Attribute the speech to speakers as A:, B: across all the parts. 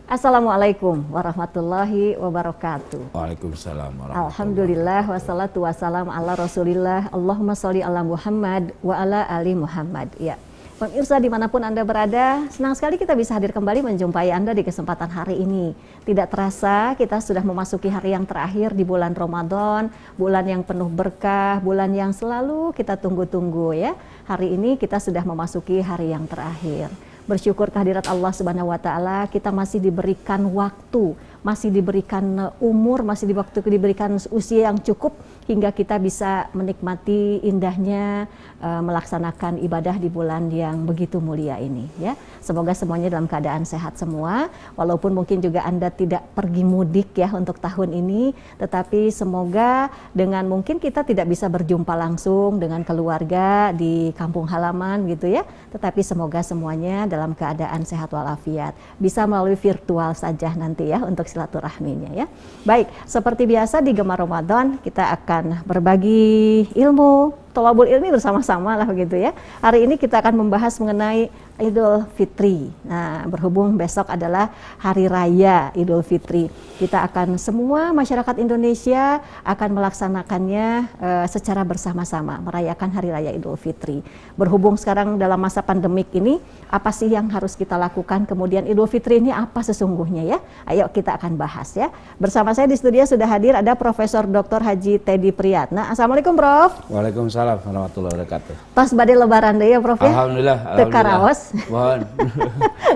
A: Assalamualaikum warahmatullahi wabarakatuh.
B: Waalaikumsalam warahmatullahi
A: Alhamdulillah wassalatu wassalam ala Rasulillah. Allahumma sholli ala Muhammad wa ala ali Muhammad. Ya, pemirsa dimanapun Anda berada, senang sekali kita bisa hadir kembali menjumpai Anda di kesempatan hari ini. Tidak terasa kita sudah memasuki hari yang terakhir di bulan Ramadan, bulan yang penuh berkah, bulan yang selalu kita tunggu-tunggu ya. Hari ini kita sudah memasuki hari yang terakhir. Bersyukur kehadirat Allah Subhanahu wa taala, kita masih diberikan waktu, masih diberikan umur, masih diberikan usia yang cukup hingga kita bisa menikmati indahnya melaksanakan ibadah di bulan yang begitu mulia ini ya. Semoga semuanya dalam keadaan sehat semua, walaupun mungkin juga Anda tidak pergi mudik ya untuk tahun ini, tetapi semoga dengan mungkin kita tidak bisa berjumpa langsung dengan keluarga di kampung halaman gitu ya, tetapi semoga semuanya dalam keadaan sehat walafiat, bisa melalui virtual saja nanti ya untuk silaturahminya ya. Baik, seperti biasa di Gemar Ramadan kita akan berbagi ilmu, thalabul ilmi bersama-sama lah begitu ya. Hari ini kita akan membahas mengenai Idul Fitri. Nah, berhubung besok adalah Hari Raya Idul Fitri, kita akan semua masyarakat Indonesia akan melaksanakannya secara bersama-sama, merayakan Hari Raya Idul Fitri. Berhubung sekarang dalam masa pandemik ini, apa sih yang harus kita lakukan? Kemudian Idul Fitri ini apa sesungguhnya ya? Ayo kita akan bahas ya. Bersama saya di studio sudah hadir ada Profesor Dr. Haji Teddy Priyatna. Assalamualaikum Prof.
B: Waalaikumsalam warahmatullahi wabarakatuh.
A: Pas badai lebaran deh ya Prof ya?
B: Alhamdulillah.
A: Tekaraos.
B: Mohon.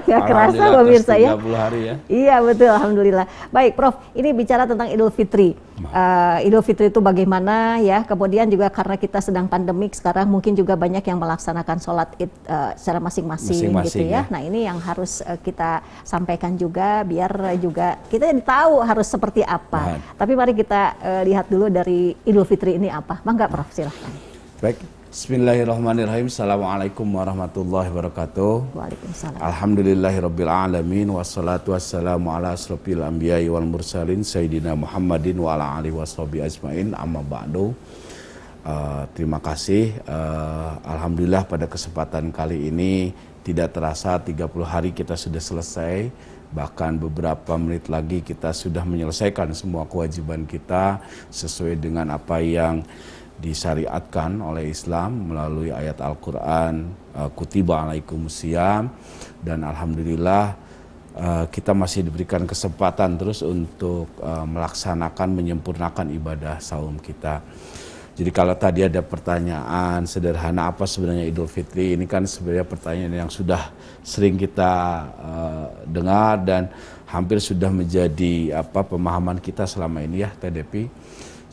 A: Gak kerasa pemirsa ya?
B: 30 hari ya?
A: Iya betul, Alhamdulillah. Baik Prof, ini bicara tentang Idul Fitri. Idul Fitri itu bagaimana ya? Kemudian juga karena kita sedang pandemik sekarang, mungkin juga banyak yang melaksanakan sholat Id secara masing-masing gitu ya. Nah ini yang harus kita sampaikan juga, biar juga kita tahu harus seperti apa. Tapi mari kita lihat dulu dari Idul Fitri ini apa. Mangga Prof, silahkan.
B: Baik. Bismillahirrahmanirrahim. Assalamualaikum warahmatullahi wabarakatuh.
A: Waalaikumsalam.
B: Alhamdulillahirabbil alamin, wassalatu wassalamu ala asrofil anbiya'i wal mursalin sayyidina Muhammadin wa ala alihi washabihi ajmain, amma ba'du. Terima kasih. Alhamdulillah pada kesempatan kali ini tidak terasa 30 hari kita sudah selesai. Bahkan beberapa menit lagi kita sudah menyelesaikan semua kewajiban kita sesuai dengan apa yang disyariatkan oleh Islam melalui ayat Al-Quran, kutiba alaikumusiyam, dan alhamdulillah kita masih diberikan kesempatan terus untuk melaksanakan, menyempurnakan ibadah saum kita. Jadi kalau tadi ada pertanyaan sederhana apa sebenarnya Idul Fitri, ini kan sebenarnya pertanyaan yang sudah sering kita dengar dan hampir sudah menjadi pemahaman kita selama ini ya TDP.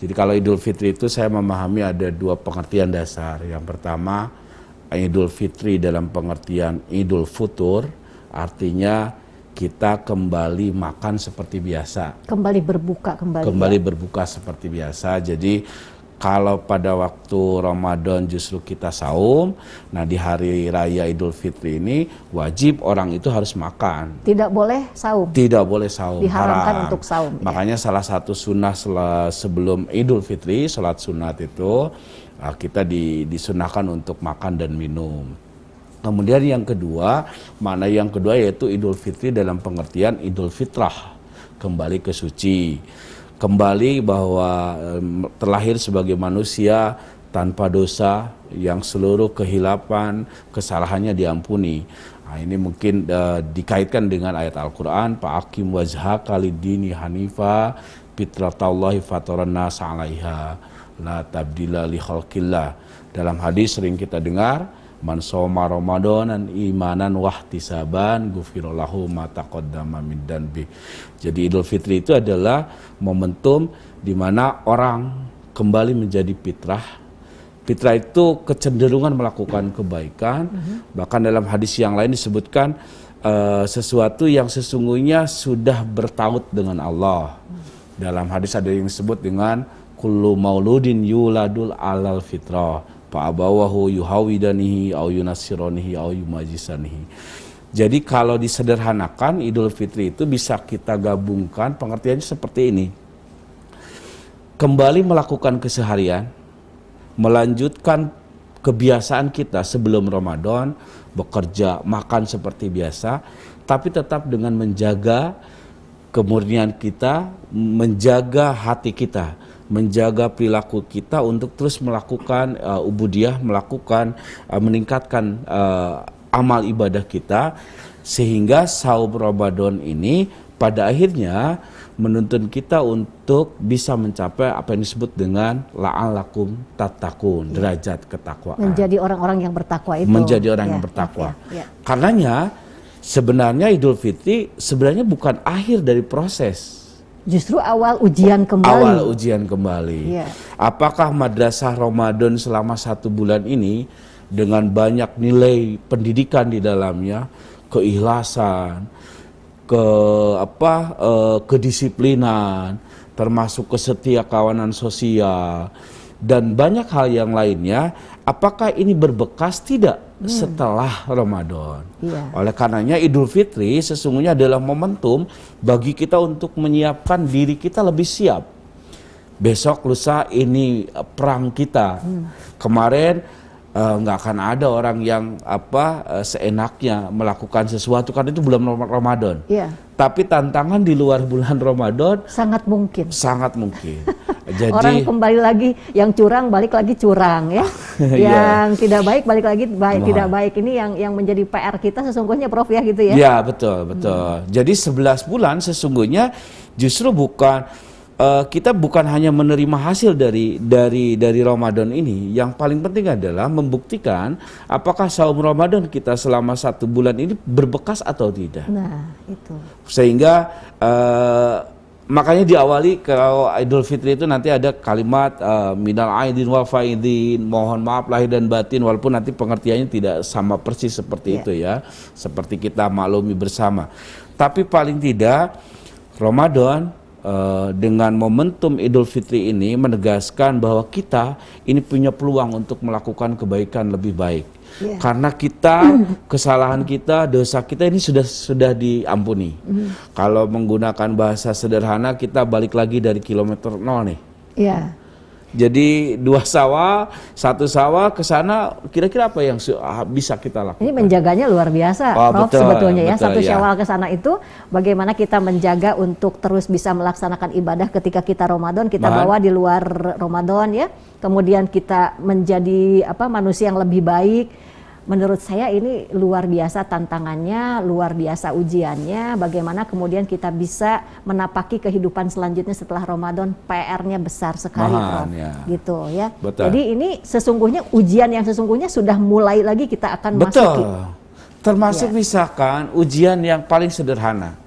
B: Jadi kalau Idul Fitri itu saya memahami ada dua pengertian dasar. Yang pertama, Idul Fitri dalam pengertian Idul Futur, artinya kita kembali makan seperti biasa.
A: Kembali berbuka kembali.
B: Kembali ya? Berbuka seperti biasa. Jadi kalau pada waktu Ramadan justru kita saum, nah di hari raya Idul Fitri ini wajib orang itu harus makan. Tidak boleh saum. Tidak boleh saum.
A: Diharamkan
B: haram.
A: Untuk saum.
B: Makanya salah satu sunnah sebelum Idul Fitri, sholat sunat itu kita disunahkan untuk makan dan minum. Kemudian yang kedua, makna yang kedua yaitu Idul Fitri dalam pengertian Idul Fitrah, kembali ke suci. Kembali bahwa terlahir sebagai manusia tanpa dosa, yang seluruh kehilapan, kesalahannya diampuni. Nah, ini mungkin dikaitkan dengan ayat Al-Quran, Fa'akim wajhaka lid-dini hanifa fitratallahi fataran nas 'alaiha la tabdila li khalqillah. Dalam hadis sering kita dengar, man shoma ramadanan imanan wahtisaban ghufirallahu ma taqaddama min dzanbi. Jadi Idul Fitri itu adalah momentum di mana orang kembali menjadi fitrah. Fitrah itu kecenderungan melakukan kebaikan. Bahkan dalam hadis yang lain disebutkan sesuatu yang sesungguhnya sudah bertaut dengan Allah. Dalam hadis ada yang disebut dengan kullu mauludin yuladul alal fitrah. Fa'abawahu yuhawidanihi au yunassiranihi au yumajisanihi. Jadi kalau disederhanakan Idul Fitri itu bisa kita gabungkan pengertiannya seperti ini. Kembali melakukan keseharian, melanjutkan kebiasaan kita sebelum Ramadan, bekerja, makan seperti biasa, tapi tetap dengan menjaga kemurnian kita, menjaga hati kita, menjaga perilaku kita untuk terus melakukan ubudiyah, melakukan meningkatkan amal ibadah kita, sehingga saum Ramadan ini pada akhirnya menuntun kita untuk bisa mencapai apa yang disebut dengan la'alakum tattaqun, derajat ketakwaan.
A: Menjadi orang-orang yang bertakwa itu.
B: Menjadi orang yang bertakwa. Karenanya sebenarnya Idul Fitri sebenarnya bukan akhir dari proses.
A: Justru awal ujian kembali.
B: Awal ujian kembali. Apakah madrasah Ramadan selama 1 bulan ini dengan banyak nilai pendidikan di dalamnya, keikhlasan, kedisiplinan, termasuk kesetiakawanan sosial dan banyak hal yang lainnya, apakah ini berbekas? Tidak setelah Ramadan. Oleh karenanya Idul Fitri sesungguhnya adalah momentum bagi kita untuk menyiapkan diri kita lebih siap. Besok lusa ini perang kita. Kemarin nggak akan ada orang yang seenaknya melakukan sesuatu karena itu bulan Ramadan. Tapi tantangan di luar bulan Ramadan
A: sangat mungkin.
B: Sangat mungkin. Jadi
A: orang kembali lagi, yang curang balik lagi curang ya. Yang tidak baik balik lagi tidak baik. Ini yang menjadi PR kita sesungguhnya, Prof, ya gitu ya.
B: Ya, betul. Jadi 11 bulan sesungguhnya justru kita bukan hanya menerima hasil dari Ramadan ini. Yang paling penting adalah membuktikan apakah saum Ramadan kita selama 1 bulan ini berbekas atau tidak.
A: Nah, itu.
B: Sehingga makanya diawali kalau Idul Fitri itu nanti ada kalimat minal aidin wal faidin, mohon maaf lahir dan batin, walaupun nanti pengertiannya tidak sama persis seperti itu ya, seperti kita maklumi bersama. Tapi paling tidak Ramadan dengan momentum Idul Fitri ini menegaskan bahwa kita ini punya peluang untuk melakukan kebaikan lebih baik. Karena kita, kesalahan kita, dosa kita ini sudah diampuni. Kalau menggunakan bahasa sederhana, kita balik lagi dari kilometer 0 nih. Jadi 2 sawah, 1 sawah ke sana, kira-kira apa yang bisa kita lakukan?
A: Ini menjaganya luar biasa, Prof, sebetulnya ya. 1 Syawal ke sana itu bagaimana kita menjaga untuk terus bisa melaksanakan ibadah ketika kita Ramadan, kita bawa di luar Ramadan ya. Kemudian kita menjadi manusia yang lebih baik. Menurut saya ini luar biasa tantangannya, luar biasa ujiannya. Bagaimana kemudian kita bisa menapaki kehidupan selanjutnya setelah Ramadan, PR-nya besar sekali, Prof. Gitu ya. Jadi ini sesungguhnya ujian yang sesungguhnya sudah mulai lagi kita akan masuki.
B: Termasuk misalkan ujian yang paling sederhana.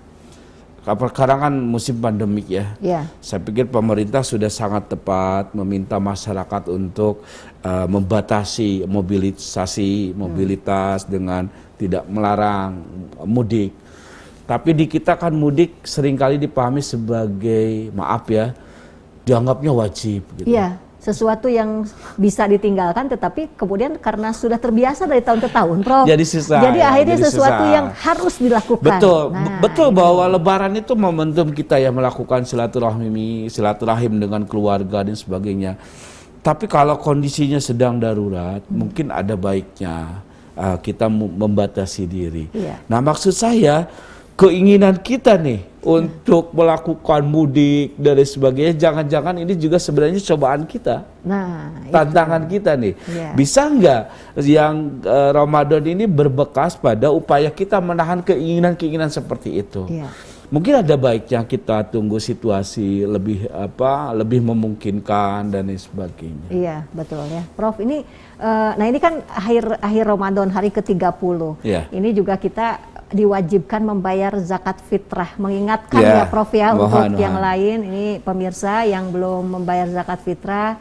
B: Sekarang kan musim pandemik ya. Saya pikir pemerintah sudah sangat tepat meminta masyarakat untuk membatasi mobilitas dengan tidak melarang mudik. Tapi di kita kan mudik seringkali dipahami sebagai, maaf ya, dianggapnya wajib gitu.
A: Sesuatu yang bisa ditinggalkan, tetapi kemudian karena sudah terbiasa dari tahun ke tahun, Prof. Jadi akhirnya sesuatu yang harus dilakukan.
B: Betul bahwa Lebaran itu momentum kita ya melakukan silaturahim dengan keluarga dan sebagainya. Tapi kalau kondisinya sedang darurat, mungkin ada baiknya kita membatasi diri. Nah, maksud saya keinginan kita nih untuk melakukan mudik dan sebagainya, jangan-jangan ini juga sebenarnya cobaan kita, tantangan kita nih. Bisa nggak yang Ramadan ini berbekas pada upaya kita menahan keinginan-keinginan seperti itu? Mungkin ada baiknya kita tunggu situasi lebih memungkinkan dan sebagainya.
A: Iya, betul ya, Prof. Ini nah ini kan akhir Ramadan, hari ke-30. Ini juga kita diwajibkan membayar zakat fitrah. Mengingatkan ya, Prof ya, untuk yang lain, ini pemirsa yang belum membayar zakat fitrah,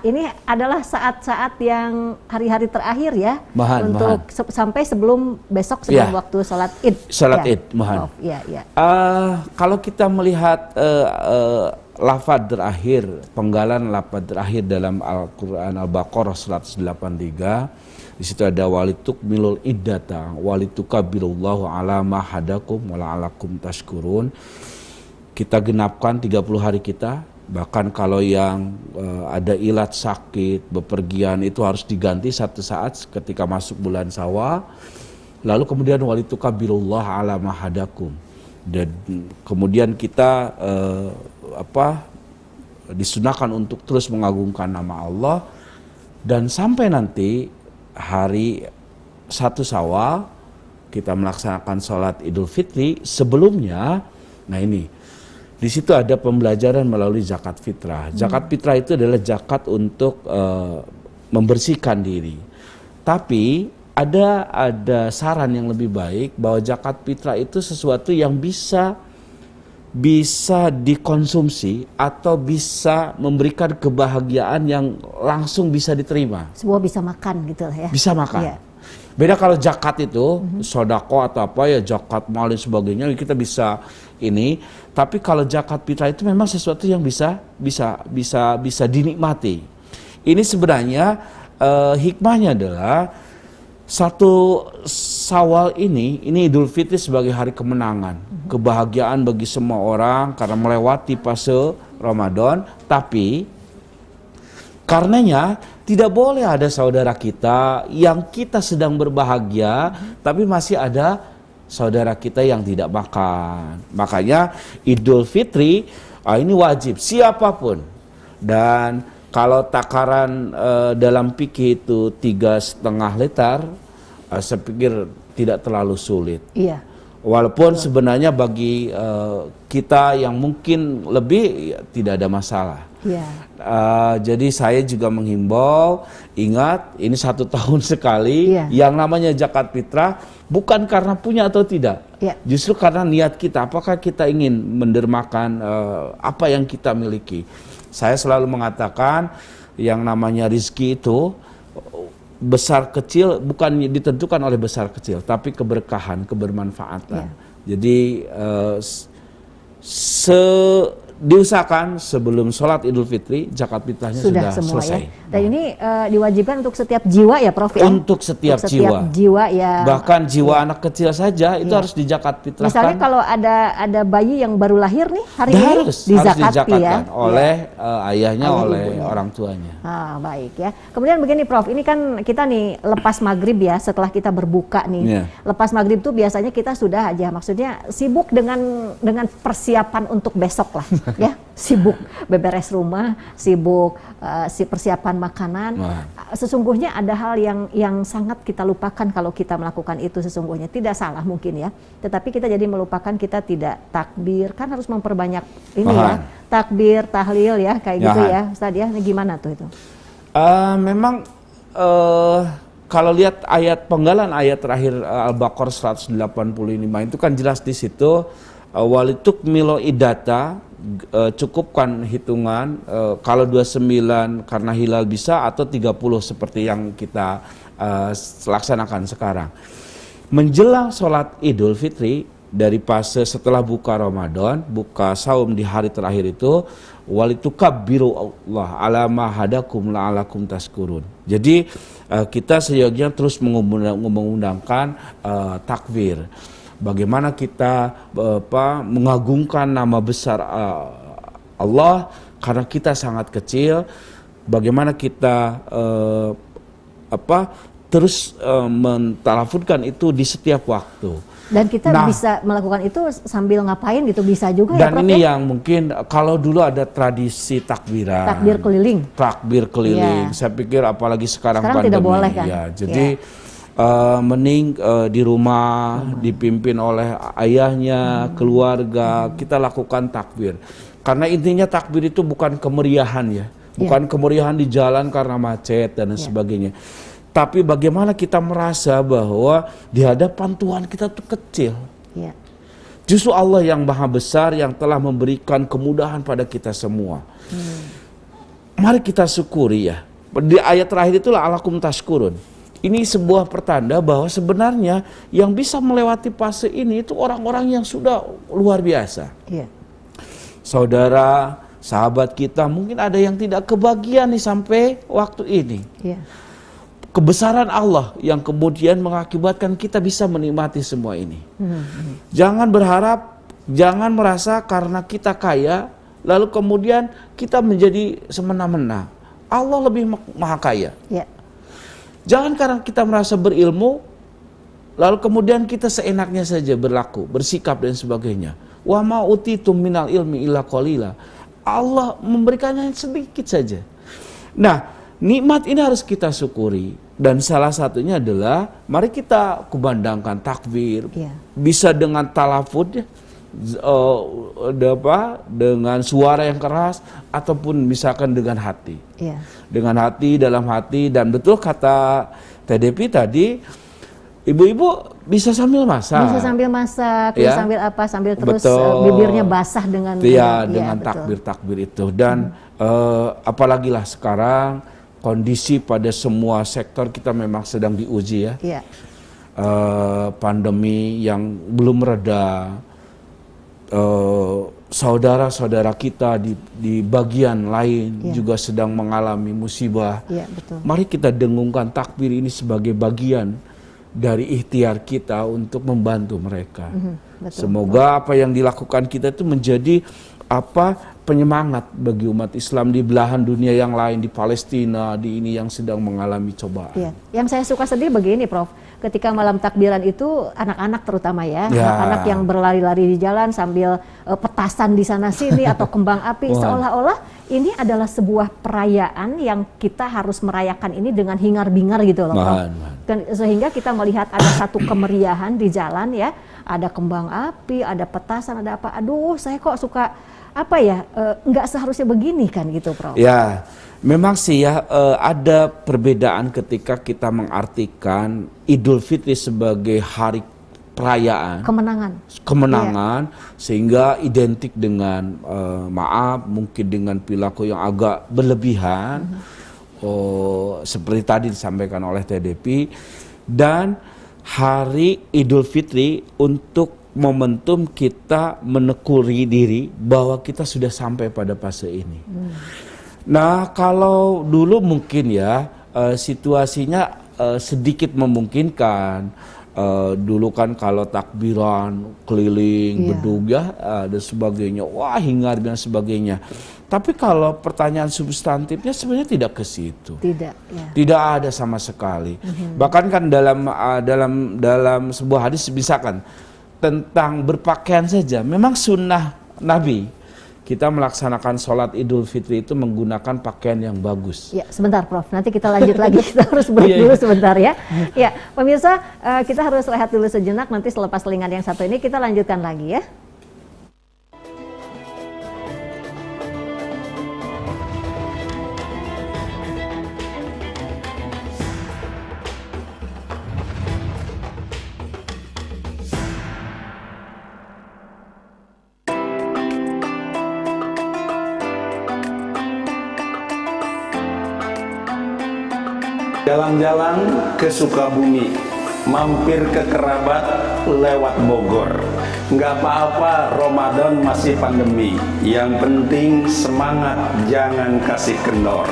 A: ini adalah saat-saat yang hari-hari terakhir ya, untuk sampai sebelum besok, sebelum waktu sholat Id.
B: Sholat Id, kalau kita melihat lafaz terakhir, penggalan lafaz terakhir dalam Al-Quran Al-Baqarah 183, di situ ada walitukmilul iddata walitukabirullahu ala ma hadakum wa la'alakum tashkurun. Kita genapkan 30 hari kita Bahkan kalau yang ada ilat sakit, bepergian itu harus diganti satu saat ketika masuk bulan Syawal. Lalu kemudian walitukabirullah ala mahadakum. Dan kemudian kita disunahkan untuk terus mengagungkan nama Allah. Dan sampai nanti hari 1 Syawal kita melaksanakan sholat Idul Fitri. Sebelumnya, nah ini, di situ ada pembelajaran melalui zakat fitrah. Zakat fitrah itu adalah zakat untuk membersihkan diri. Tapi ada saran yang lebih baik bahwa zakat fitrah itu sesuatu yang bisa dikonsumsi atau bisa memberikan kebahagiaan yang langsung bisa diterima.
A: Sebuah bisa makan gitu lah ya.
B: Bisa makan. Iya. Beda kalau zakat itu, sodako atau apa ya, zakat mal dan sebagainya kita bisa ini. Tapi kalau zakat fitrah itu memang sesuatu yang bisa dinikmati. Ini sebenarnya hikmahnya adalah 1 Syawal ini Idul Fitri sebagai hari kemenangan, kebahagiaan bagi semua orang karena melewati fase Ramadan. Tapi karenanya tidak boleh ada saudara kita yang kita sedang berbahagia, tapi masih ada saudara kita yang tidak makan. Makanya Idul Fitri ini wajib siapapun. Dan kalau takaran dalam fikih itu 3,5 liter, saya pikir tidak terlalu sulit. Iya. Walaupun sebenarnya bagi kita yang mungkin lebih tidak ada masalah. Iya. Jadi saya juga menghimbau, ingat ini 1 tahun sekali. Iya. Yang namanya zakat fitrah bukan karena punya atau tidak. Iya. Justru karena niat kita, apakah kita ingin mendermakan apa yang kita miliki. Saya selalu mengatakan yang namanya rizki itu besar kecil bukan ditentukan oleh besar kecil, tapi keberkahan, kebermanfaatan. Jadi diusahakan sebelum sholat Idul Fitri zakat fitrahnya sudah selesai. Ya.
A: Dan ini diwajibkan untuk setiap jiwa ya, Prof?
B: Untuk setiap jiwa ya. Bahkan jiwa anak kecil saja itu harus dizakat fitrahkan.
A: Misalnya kalau ada bayi yang baru lahir nih hari ini
B: harus dizakatkan oleh ayahnya, oleh orang tuanya.
A: Baik ya. Kemudian begini, Prof, ini kan kita nih lepas maghrib ya, setelah kita berbuka nih. Lepas maghrib tuh biasanya kita sudah aja, maksudnya sibuk dengan persiapan untuk besok lah. Ya, sibuk beberes rumah, sibuk persiapan makanan. Sesungguhnya ada hal yang sangat kita lupakan kalau kita melakukan itu sesungguhnya. Tidak salah mungkin ya, tetapi kita jadi melupakan, kita tidak takbir, kan harus memperbanyak ini ya, takbir, tahlil ya, kayak gitu ya, Ustaz ya. Ini gimana tuh itu?
B: Memang kalau lihat ayat penggalan ayat terakhir Al-Baqarah 185 itu kan jelas di situ walitukmilu iddata, cukupkan hitungan kalau 29 karena hilal bisa, atau 30 seperti yang kita laksanakan sekarang. Menjelang sholat Idul Fitri dari fase setelah buka Ramadan, buka saum di hari terakhir itu, walitukabbiru Allah ala ma hadakum la'alakum tashkurun. Jadi kita seyogianya terus mengundangkan takbir. Bagaimana kita mengagungkan nama besar Allah karena kita sangat kecil. Bagaimana kita terus mentalafutkan itu di setiap waktu.
A: Dan kita bisa melakukan itu sambil ngapain gitu, bisa juga
B: ya, Prof? Dan ini yang mungkin kalau dulu ada tradisi takbiran. Takbir keliling. Saya pikir apalagi sekarang pandemi.
A: Tidak boleh kan?
B: Ya, jadi mending di rumah dipimpin oleh ayahnya, keluarga, kita lakukan takbir. Karena intinya takbir itu bukan kemeriahan ya, bukan kemeriahan di jalan karena macet dan sebagainya. Tapi bagaimana kita merasa bahwa di hadapan Tuhan kita tuh kecil. Justru Allah yang maha besar yang telah memberikan kemudahan pada kita semua. Mari kita syukuri ya. Di ayat terakhir itulah alakum tashkurun. Ini sebuah pertanda bahwa sebenarnya yang bisa melewati fase ini itu orang-orang yang sudah luar biasa. Saudara, sahabat kita mungkin ada yang tidak kebagian nih sampai waktu ini. Kebesaran Allah yang kemudian mengakibatkan kita bisa menikmati semua ini. Jangan berharap, jangan merasa karena kita kaya lalu kemudian kita menjadi semena-mena. Allah lebih maha kaya.
A: Ya.
B: Jangan karena kita merasa berilmu, lalu kemudian kita seenaknya saja berlaku, bersikap dan sebagainya. Wa ma utitum minal ilmi illa qalila. Allah memberikannya sedikit saja. Nah, nikmat ini harus kita syukuri. Dan salah satunya adalah mari kita kumandangkan takbir, bisa dengan talafud, dengan suara yang keras, ataupun misalkan dengan hati. Dengan hati, dalam hati, dan betul kata TDP tadi, ibu-ibu bisa sambil masak. Bisa sambil masak,
A: ya? Sambil apa, sambil terus bibirnya basah dengan
B: dengan takbir-takbir itu. Dan apalagi lah sekarang kondisi pada semua sektor kita memang sedang diuji ya. Pandemi yang belum reda, saudara-saudara kita di bagian lain juga sedang mengalami musibah.
A: Betul.
B: Mari kita dengungkan takbir ini sebagai bagian dari ikhtiar kita untuk membantu mereka. Semoga apa yang dilakukan kita itu menjadi penyemangat bagi umat Islam di belahan dunia yang lain, di Palestina, di ini yang sedang mengalami cobaan.
A: Yang saya suka sedih begini, Prof. Ketika malam takbiran itu anak-anak terutama anak-anak yang berlari-lari di jalan sambil petasan di sana sini atau kembang api, seolah-olah ini adalah sebuah perayaan yang kita harus merayakan ini dengan hingar-bingar gitu loh, Prof. Dan sehingga kita melihat ada satu kemeriahan di jalan ya, ada kembang api, ada petasan, ada apa. Aduh, saya kok suka nggak seharusnya begini kan gitu, Prof.
B: Ya, memang sih ya ada perbedaan ketika kita mengartikan Idul Fitri sebagai hari perayaan, kemenangan, sehingga identik dengan mungkin dengan perilaku yang agak berlebihan, seperti tadi disampaikan oleh TDP, dan hari Idul Fitri untuk momentum kita menekuni diri bahwa kita sudah sampai pada fase ini. Nah, kalau dulu mungkin ya situasinya sedikit memungkinkan. Dulu kan kalau takbiran keliling bedug dan sebagainya, wah hingar dan sebagainya. Tapi kalau pertanyaan substantifnya sebenarnya tidak ke situ. Tidak ada sama sekali. Bahkan kan dalam sebuah hadis misalkan tentang berpakaian saja, memang sunnah Nabi kita melaksanakan sholat Idul Fitri itu menggunakan pakaian yang bagus.
A: Ya, sebentar Prof, nanti kita lanjut lagi, kita harus break dulu sebentar ya. Ya, pemirsa, kita harus rehat dulu sejenak, nanti selepas selingan yang satu ini kita lanjutkan lagi ya.
C: Jalan-jalan ke Sukabumi, mampir ke kerabat lewat Bogor. Nggak apa-apa, Ramadan masih pandemi. Yang penting semangat, jangan kasih kendor.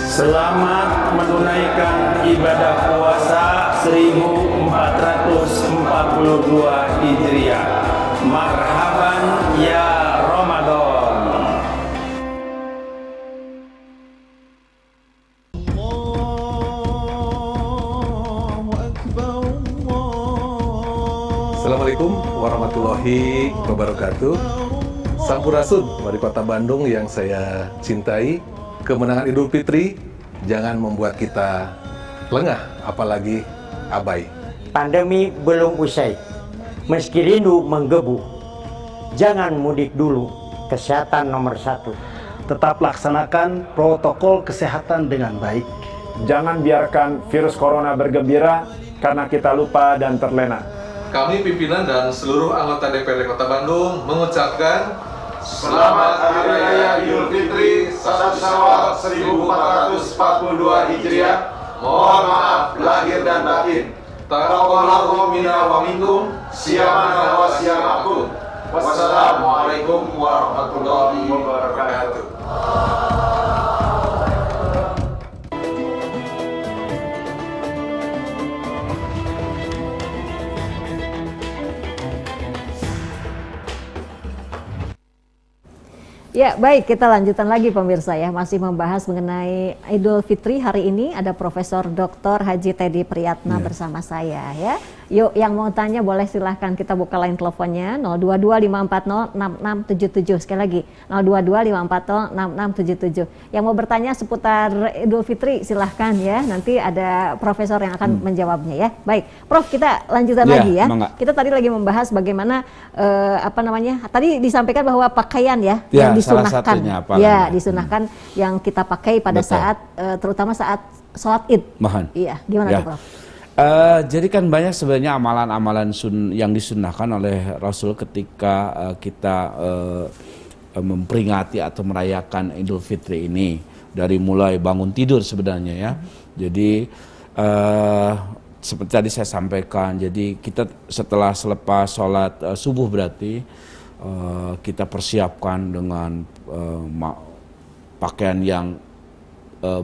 C: Selamat menunaikan ibadah puasa 1442 Hijriah. Marhaban ya Ramadan.
D: Assalamualaikum warahmatullahi wabarakatuh. Sampurasun dari Kota Bandung yang saya cintai. Kemenangan Idul Fitri jangan membuat kita lengah, apalagi abai.
E: Pandemi belum usai, meski rindu menggebu. Jangan mudik dulu, kesehatan nomor 1.
F: Tetap laksanakan protokol kesehatan dengan baik.
G: Jangan biarkan virus corona bergembira karena kita lupa dan terlena.
H: Kami pimpinan dan seluruh anggota DPRD Kota Bandung mengucapkan Selamat Hari Raya Idul Fitri 1 Syawal 1442 Hijriah. Mohon maaf lahir dan batin. Taqabbalallahu minna wa minkum, siyamana wa siyamakum. Wassalamualaikum warahmatullahi wabarakatuh.
A: Ya, baik, kita lanjutkan lagi pemirsa ya, masih membahas mengenai Idul Fitri. Hari ini ada Profesor Dr. Haji Teddy Priyatna bersama saya ya. Yuk, yang mau tanya boleh silahkan, kita buka line teleponnya 0225406677. Sekali lagi 0225406677. Yang mau bertanya seputar Idul Fitri silahkan ya, nanti ada profesor yang akan menjawabnya ya. Baik, Prof, kita lanjutkan lagi ya.
B: Mangga.
A: Kita tadi lagi membahas bagaimana tadi disampaikan bahwa pakaian ya,
B: Ya,
A: yang
B: salah
A: disunahkan,
B: satunya apalagi.
A: ya disunahkan yang kita pakai pada
B: Betul.
A: saat terutama saat sholat Id.
B: Mohon.
A: Iya, gimana
B: Ya.
A: tuh Prof?
B: Jadi kan banyak sebenarnya amalan-amalan yang disunahkan oleh Rasul ketika kita memperingati atau merayakan Idul Fitri ini, dari mulai bangun tidur sebenarnya ya. Jadi seperti tadi saya sampaikan, jadi kita selepas sholat subuh berarti kita persiapkan dengan pakaian yang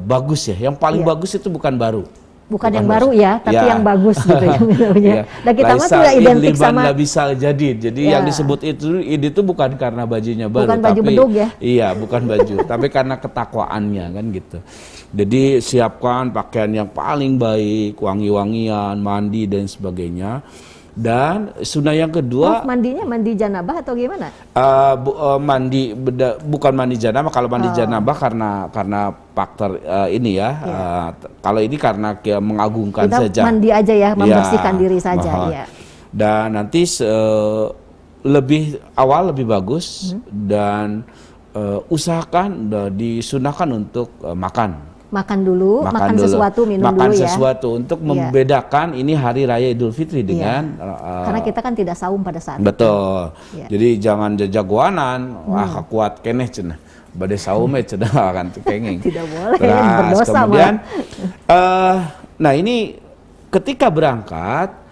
B: bagus ya. Yang paling bagus itu bukan baru.
A: Bukan yang baru ya, tapi yang bagus gitu ya. Dan kita mah
B: Laisa
A: sudah identik
B: in
A: sama
B: bisa jadi. Jadi yang disebut itu bukan karena bajunya baru,
A: bukan baju
B: tapi
A: bedug ya.
B: Iya, bukan baju, tapi karena ketakwaannya kan gitu. Jadi siapkan pakaian yang paling baik, wangi-wangian, mandi dan sebagainya. Dan sunnah yang kedua,
A: mandinya mandi janabah atau gimana?
B: bukan mandi janabah. Kalau mandi janabah karena faktor ini ya. Kalau ini karena mengagungkan
A: Kita
B: saja.
A: mandi aja ya, membersihkan diri saja ya.
B: Dan nanti lebih awal lebih bagus dan usahakan disunahkan untuk makan
A: dulu, makan sesuatu, minum
B: makan
A: dulu ya.
B: sesuatu untuk membedakan ini hari raya Idul Fitri dengan
A: karena kita kan tidak saum pada saat
B: betul.
A: itu.
B: Jadi jangan jagoanan, wah kuat keneh cenah. Bade saume cenah kan kenging.
A: Tidak boleh,
B: Nah,
A: berdosa
B: kemudian nah ini ketika berangkat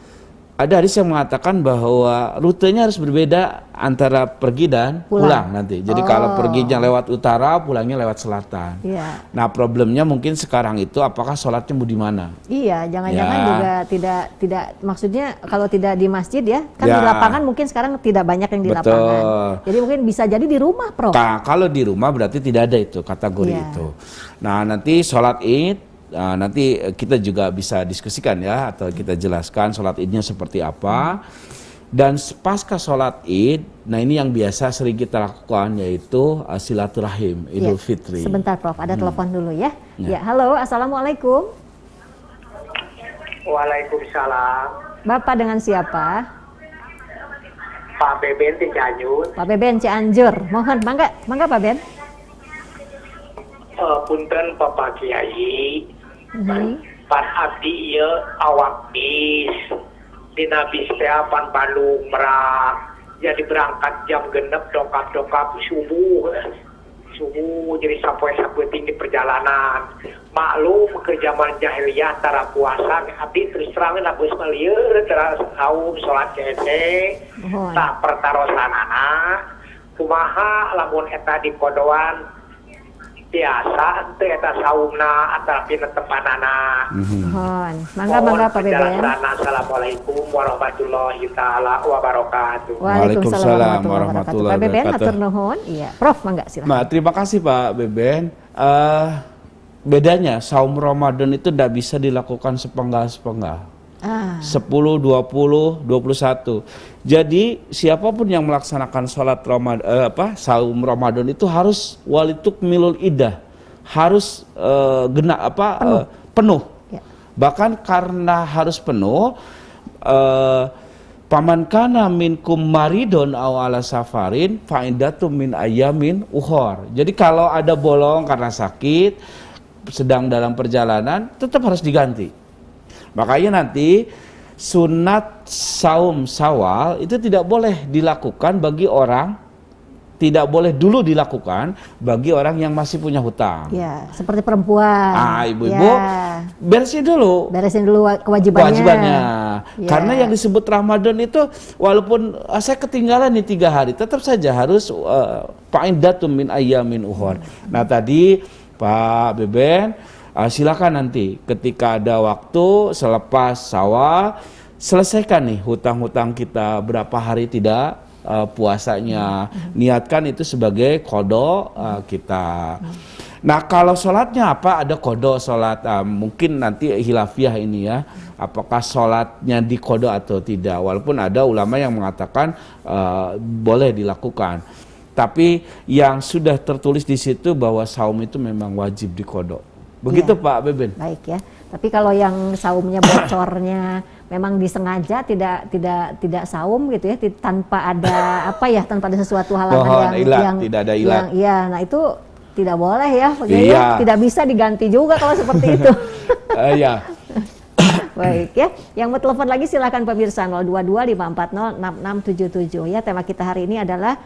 B: ada hadis yang mengatakan bahwa rutenya harus berbeda antara pergi dan pulang nanti. Jadi kalau perginya lewat utara, pulangnya lewat selatan.
A: Iya.
B: Nah problemnya mungkin sekarang itu apakah sholatnya mau di mana?
A: Iya, jangan-jangan juga tidak maksudnya kalau tidak di masjid ya, kan di lapangan mungkin sekarang tidak banyak yang di lapangan. Jadi mungkin bisa jadi di rumah, Prof.
B: Nah, kalau di rumah berarti tidak ada itu kategori itu. Nah nanti sholat Id. Nanti kita juga bisa diskusikan ya, atau kita jelaskan sholat idnya seperti apa. Dan pasca sholat id, nah ini yang biasa sering kita lakukan yaitu silaturahim Idul Fitri.
A: Sebentar Prof, ada telepon dulu ya. Ya, halo, assalamualaikum.
E: Waalaikumsalam.
A: Bapak dengan siapa?
E: Pak Beben di Cianjur.
A: Pak Beben Cianjur. Mohon, mangga Pak Ben.
E: Punten Bapak Kiai. Pan abdi ieu awak bis. Dina bis teh pan Bandung Merak. Jadi berangkat jam 6 dokap subuh. Jadi sampai tinggi perjalanan. Maklum ke zaman jahiliyah tara puasa abdi terus terang geus melieur tara saum salat kece. Tak pertarosanana kumaha lamun eta di kodoan biasa teu eta saumna atapi netepanana.
A: Mohon. Mangga Pak Beben.
E: Assalamualaikum warahmatullahi taala wabarakatuh.
A: Waalaikumsalam warahmatullahi wabarakatuh. Pak Beben atur nuhun. Iya, Prof mangga silakan.
B: Terima kasih Pak Beben. Bedanya saum Ramadan itu tidak bisa dilakukan sepenggal-sepenggal. 10, 20, 21. Jadi siapapun yang melaksanakan sholat saum Ramadan itu harus walituk milul idah, harus penuh. Ya. Bahkan karena harus penuh, paman kana minkum maridon aw ala safarin fa iddatum min ayamin ukhor. Jadi kalau ada bolong karena sakit, sedang dalam perjalanan, tetap harus diganti. Makanya nanti sunat saum Syawal itu tidak boleh dilakukan bagi orang, tidak boleh dulu dilakukan bagi orang yang masih punya hutang.
A: Ya, seperti perempuan.
B: Ibu-ibu beresin dulu kewajibannya. Ya. Karena yang disebut Ramadan itu walaupun saya ketinggalan nih 3 hari, tetap saja harus fa'iddatum min ayyamin ukhor. Nah tadi Pak Beben, silakan nanti ketika ada waktu selepas Syawal selesaikan nih hutang-hutang kita berapa hari tidak puasanya. Niatkan itu sebagai qada kita. Nah, kalau sholatnya apa? Ada qada sholat. Mungkin nanti khilafiyah ini ya. Apakah sholatnya di qada atau tidak? Walaupun ada ulama yang mengatakan boleh dilakukan. Tapi yang sudah tertulis di situ bahwa saum itu memang wajib diqada. Begitu Pak Beben.
A: Baik ya. Tapi kalau yang saumnya bocornya memang disengaja tidak saum gitu ya, tanpa ada tanpa ada sesuatu halangan yang
B: tidak ada ilat.
A: Iya, nah itu tidak boleh ya, ya. Tidak bisa diganti juga kalau seperti itu.
B: Iya.
A: Baik ya, yang mau telepon lagi silakan pemirsa 0225406677 ya. Tema kita hari ini adalah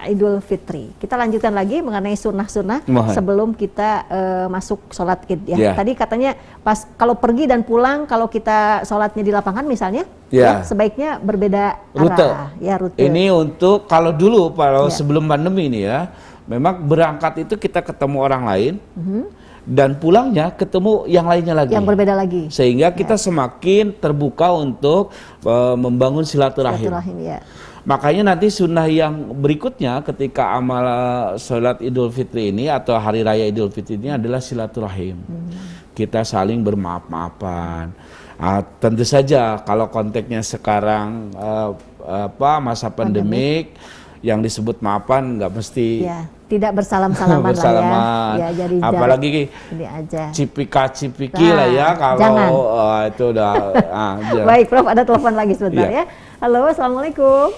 A: Idul Fitri. Kita lanjutkan lagi mengenai sunnah-sunnah sebelum kita masuk sholat Id ya. Tadi katanya pas kalau pergi dan pulang, kalau kita sholatnya di lapangan misalnya, ya sebaiknya berbeda
B: rute.
A: Arah. Ya, rute.
B: Ini untuk kalau dulu sebelum pandemi ini ya, memang berangkat itu kita ketemu orang lain. Dan pulangnya ketemu yang lainnya lagi.
A: Yang berbeda lagi.
B: Sehingga kita semakin terbuka untuk membangun silaturahim.
A: Ya.
B: Makanya nanti sunnah yang berikutnya ketika amal sholat Idul Fitri ini atau Hari Raya Idul Fitri ini adalah silaturahim. Kita saling bermaaf-maafan. Tentu saja kalau konteksnya sekarang masa pandemik, yang disebut maafan nggak mesti
A: tidak bersalam-salaman lah ya. Jadi
B: apalagi
A: ini aja.
B: Cipika-cipiki lah ya kalau itu udah.
A: Baik, Prof, ada telepon lagi sebentar ya. Halo, assalamualaikum.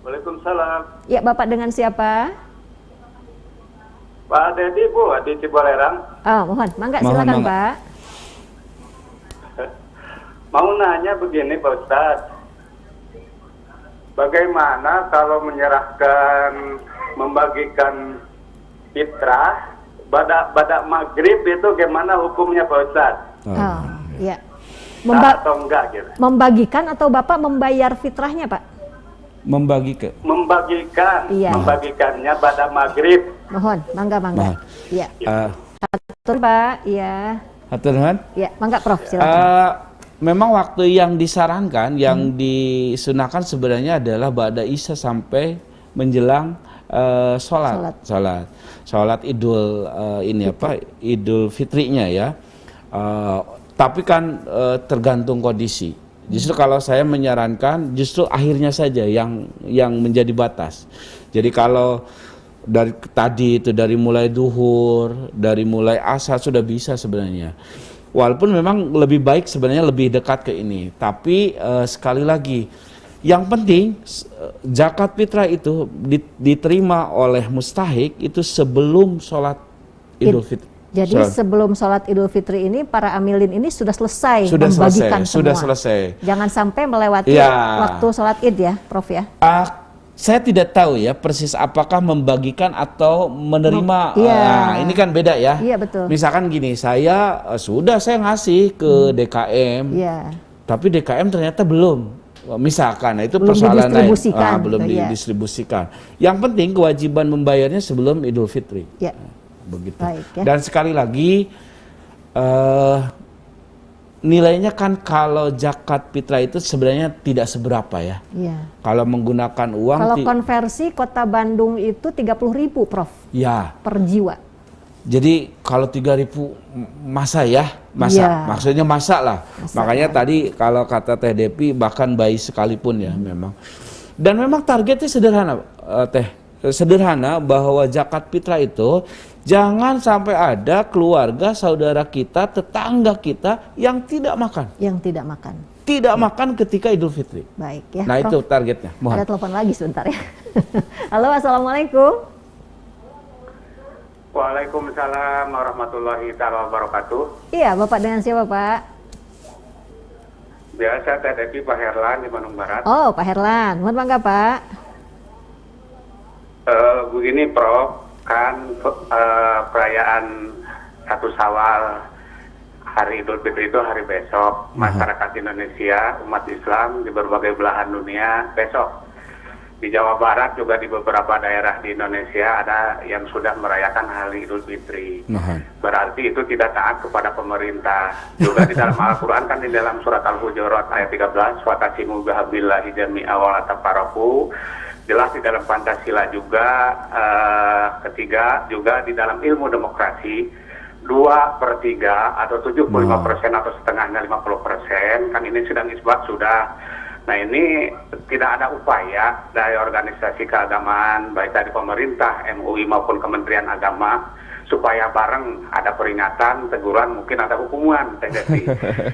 I: Waalaikumsalam.
A: Ya, Bapak dengan siapa?
I: Pak Dedi, Bu, di Cibolerang.
A: Oh, mangga silakan Pak.
I: Mau nanya begini Pak Ustadz. Bagaimana kalau membagikan fitrah pada maghrib itu gimana hukumnya Pak Ustadz?
A: Iya.
I: Atau enggak gitu?
A: Membagikan atau Bapak membayar fitrahnya Pak?
I: Membagikannya pada maghrib.
A: Mohon, mangga. Iya. Atur Pak, iya.
B: Atur nuhun.
A: Iya, mangga Prof, silakan.
B: Memang waktu yang disarankan, yang disunahkan sebenarnya adalah ba'da Isya sampai menjelang sholat Idul Idul Fitrinya ya. Tapi kan tergantung kondisi. Justru kalau saya menyarankan justru akhirnya saja yang menjadi batas. Jadi kalau dari mulai duhur, dari mulai asar sudah bisa sebenarnya. Walaupun memang lebih baik sebenarnya lebih dekat ke ini. Tapi sekali lagi, yang penting zakat fitrah itu diterima oleh mustahik itu sebelum sholat Idul Fitri.
A: Jadi sebelum sholat Idul Fitri ini para amilin ini sudah selesai membagikan semua.
B: Sudah selesai.
A: Jangan sampai melewati waktu sholat Id ya, Prof ya.
B: Saya tidak tahu ya persis apakah membagikan atau menerima. Ini kan beda ya.
A: Iya betul.
B: Misalkan gini, saya ngasih ke DKM, tapi DKM ternyata belum. Misalkan, itu persoalan lain. Belum didistribusikan. Yang penting kewajiban membayarnya sebelum Idul Fitri.
A: Ya.
B: Begitu.
A: Baik, ya.
B: Dan sekali lagi nilainya kan kalau zakat fitrah itu sebenarnya tidak seberapa ya.
A: Iya.
B: Kalau menggunakan uang.
A: Kalau konversi Kota Bandung itu 30.000 Prof.
B: Ya.
A: Per jiwa.
B: Jadi kalau 3.000 masa ya, maksudnya masa lah. Makanya tadi kalau kata Teh Depi bahkan bayi sekalipun ya memang. Dan memang targetnya sederhana, sederhana bahwa zakat fitrah itu jangan sampai ada keluarga, saudara kita, tetangga kita yang tidak makan. Tidak makan ketika Idul Fitri.
A: Baik ya.
B: Nah,
A: Prof,
B: itu targetnya. Mohon.
A: Ada telepon lagi sebentar ya. Halo, assalamualaikum.
I: Waalaikumsalam warahmatullahi wabarakatuh.
A: Iya, Bapak dengan siapa Pak?
I: Biasa Teh Depi Pak Herlan di Bandung Barat.
A: Oh, Pak Herlan. Mohon bangga Pak.
I: Begini Prof, kan perayaan 1 Syawal, hari Idul Fitri itu hari besok. Masyarakat Indonesia, umat Islam di berbagai belahan dunia besok. Di Jawa Barat juga di beberapa daerah di Indonesia ada yang sudah merayakan hari Idul Fitri. Berarti itu tidak taat kepada pemerintah. Juga di dalam Al-Quran kan di dalam surat Al-Hujurat ayat 13, "Watasimu bihablillahi jami'a wa la tafarraqu." Jelas di dalam Pancasila juga, ketiga juga di dalam ilmu demokrasi 2/3 atau 75% atau setengahnya 50%, kan ini sedang isbat sudah. Nah ini tidak ada upaya dari organisasi keagamaan baik dari pemerintah, MUI maupun Kementerian Agama supaya bareng ada peringatan, teguran, mungkin ada hukuman.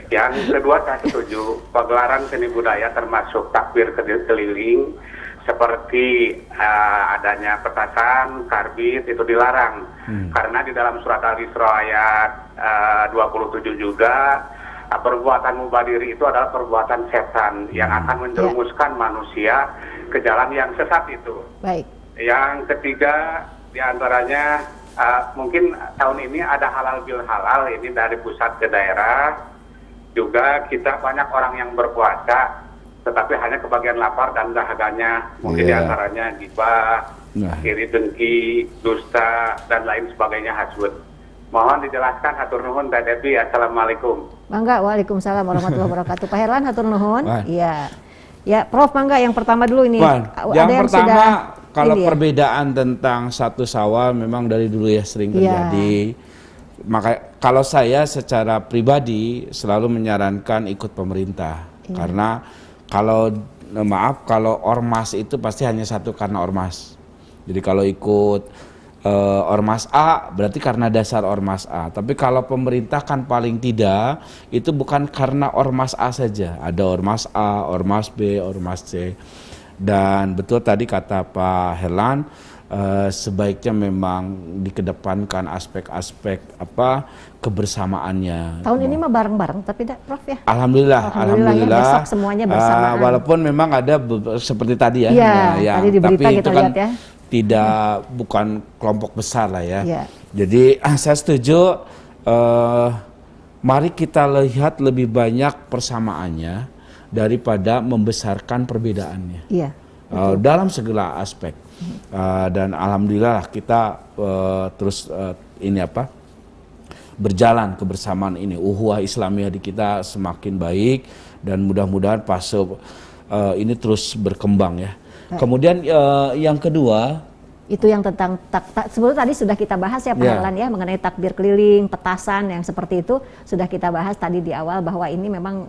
I: Yang kedua saya setuju pagelaran seni budaya termasuk takbir keliling seperti adanya petasan, karbit itu dilarang karena di dalam surat Al-Isra ayat 27 juga perbuatan mubadiri itu adalah perbuatan setan yang akan menjerumuskan manusia ke jalan yang sesat itu.
A: Baik.
I: Yang ketiga diantaranya mungkin tahun ini ada halal bil halal ini dari pusat ke daerah. Juga kita banyak orang yang berpuasa tetapi hanya kebagian lapar dan dahaganya. Mungkin diantaranya gibah, iri dengki, dusta dan lain sebagainya hasud. Mohon dijelaskan, hatur nuhun Teh Debbie. Assalamualaikum.
A: Mangga, waalaikumsalam warahmatullahi wabarakatuh. Pak Herlan, hatur nuhun. Iya. Ya, Prof, mangga yang pertama dulu ini.
B: Yang pertama, kalau perbedaan tentang 1 Syawal memang dari dulu ya sering terjadi. Maka kalau saya secara pribadi selalu menyarankan ikut pemerintah. Karena kalau ormas itu pasti hanya satu karena ormas. Jadi kalau ikut ormas A berarti karena dasar ormas A. Tapi kalau pemerintah kan paling tidak itu bukan karena ormas A saja. Ada ormas A, ormas B, ormas C. Dan betul tadi kata Pak Herlan, sebaiknya memang dikedepankan aspek-aspek kebersamaannya.
A: Tahun ini mah bareng-bareng tapi tidak, Prof ya.
B: Alhamdulillah.
A: Ya, besok semuanya bersamaan.
B: Walaupun memang ada seperti tadi ya.
A: Iya, tadi di berita kita lihat ya.
B: Bukan kelompok besar lah ya. Jadi saya setuju, mari kita lihat lebih banyak persamaannya daripada membesarkan perbedaannya. Dalam segala aspek. Dan alhamdulillah kita terus berjalan kebersamaan ini. Uhuwah Islamiyah di kita semakin baik dan mudah-mudahan fase ini terus berkembang ya. Kemudian yang kedua
A: itu yang tentang sebelum tadi sudah kita bahas ya Pak Herlan ya mengenai takbir keliling, petasan yang seperti itu sudah kita bahas tadi di awal bahwa ini memang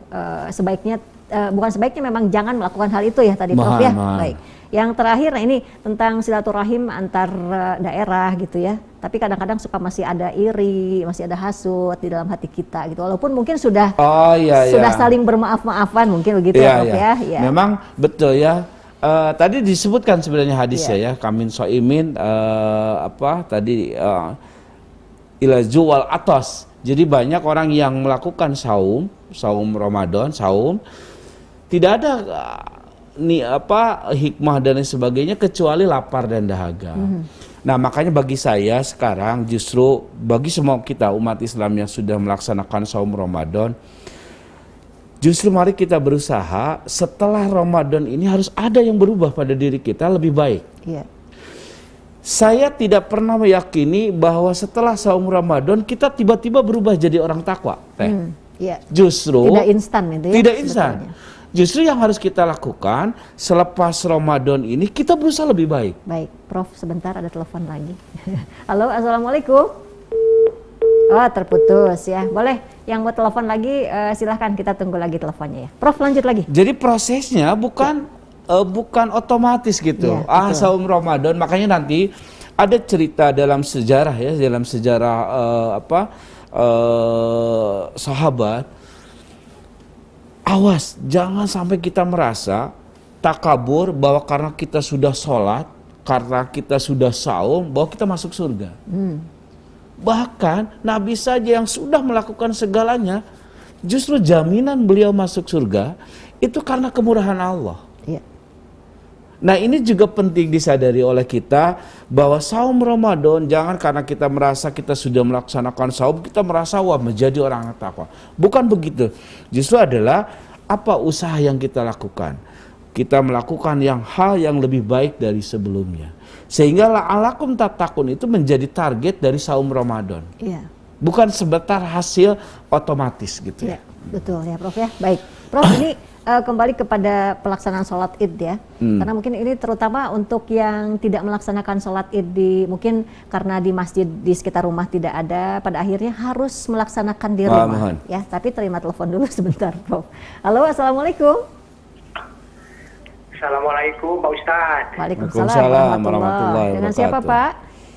A: sebaiknya bukan sebaiknya memang jangan melakukan hal itu ya tadi Prof ya. Baik. Yang terakhir nah ini tentang silaturahim antar daerah gitu ya. Tapi kadang-kadang suka masih ada iri, masih ada hasut di dalam hati kita gitu. Walaupun mungkin sudah saling bermaaf-maafan mungkin begitu ya Prof ya.
B: Memang betul ya. Tadi disebutkan sebenarnya hadisnya ya, kamin soimin ila juwal atas. Jadi banyak orang yang melakukan saum Ramadan, tidak ada hikmah dan lain sebagainya kecuali lapar dan dahaga. Nah, makanya bagi saya sekarang justru bagi semua kita umat Islam yang sudah melaksanakan saum Ramadan, justru mari kita berusaha setelah Ramadan ini harus ada yang berubah pada diri kita lebih baik. Saya tidak pernah meyakini bahwa setelah saum Ramadan kita tiba-tiba berubah jadi orang takwa. Justru
A: tidak instan itu ya.
B: Tidak instan. Justru yang harus kita lakukan selepas Ramadan ini kita berusaha lebih baik.
A: Baik, Prof, sebentar ada telepon lagi. Halo, assalamualaikum. Oh, terputus ya. Boleh yang mau telepon lagi silahkan, kita tunggu lagi teleponnya ya. Prof, lanjut lagi.
B: Jadi prosesnya bukan otomatis gitu. Saum Ramadan, makanya nanti ada cerita dalam sejarah ya, dalam sejarah sahabat. Awas, jangan sampai kita merasa takabur bahwa karena kita sudah sholat, karena kita sudah saum, bahwa kita masuk surga. Bahkan Nabi saja yang sudah melakukan segalanya, justru jaminan beliau masuk surga itu karena kemurahan Allah. Nah, ini juga penting disadari oleh kita bahwa saum Ramadan jangan karena kita merasa kita sudah melaksanakan saum kita merasa wah menjadi orang takwa. Bukan begitu. Justru adalah apa usaha yang kita lakukan. kita melakukan hal yang lebih baik dari sebelumnya. Sehingga la'alakum tattaqun itu menjadi target dari saum Ramadan.
A: Iya.
B: Bukan sebentar hasil otomatis gitu ya.
A: Betul ya Prof ya. Baik, Prof ini kembali kepada pelaksanaan sholat id ya. Karena mungkin ini terutama untuk yang tidak melaksanakan sholat id mungkin karena di masjid di sekitar rumah tidak ada, pada akhirnya harus melaksanakan di rumah. Ya, tapi terima telepon dulu sebentar Prof. Halo, assalamualaikum.
E: Assalamualaikum Pak Ustadz.
A: Waalaikumsalam warahmatullahi. Dengan siapa Pak?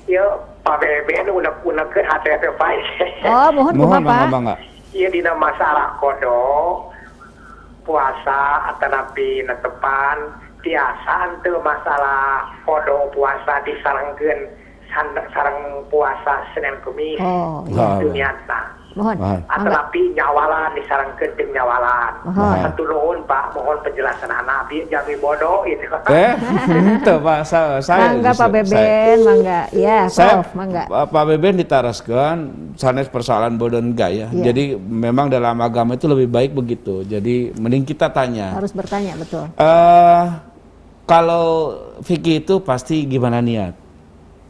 E: Ya Pak BBN udah ke HTT Faiz.
A: Oh, mohon Pak.
E: Iya di masalah kodok puasa atau nabi netepan tiasa ante masalah kodok puasa disarangkeun sareng puasa Senin Kemis itu niatna.
A: Mohon.
E: Atau nabi nyawalan disarangkeun jeung nyawalan. Satu nuhun Pak, mohon penjelasan nabi jami bodoh itu.
B: Itu Pak, saya
A: mangga Pak Beben, mangga. Ya, Prof, mangga.
B: Pak Beben ditaraskan sanes persoalan bodoh enggak ya. Jadi memang dalam agama itu lebih baik begitu. Jadi mending kita tanya. Harus
A: bertanya, betul.
B: Kalau fikih itu pasti gimana niat.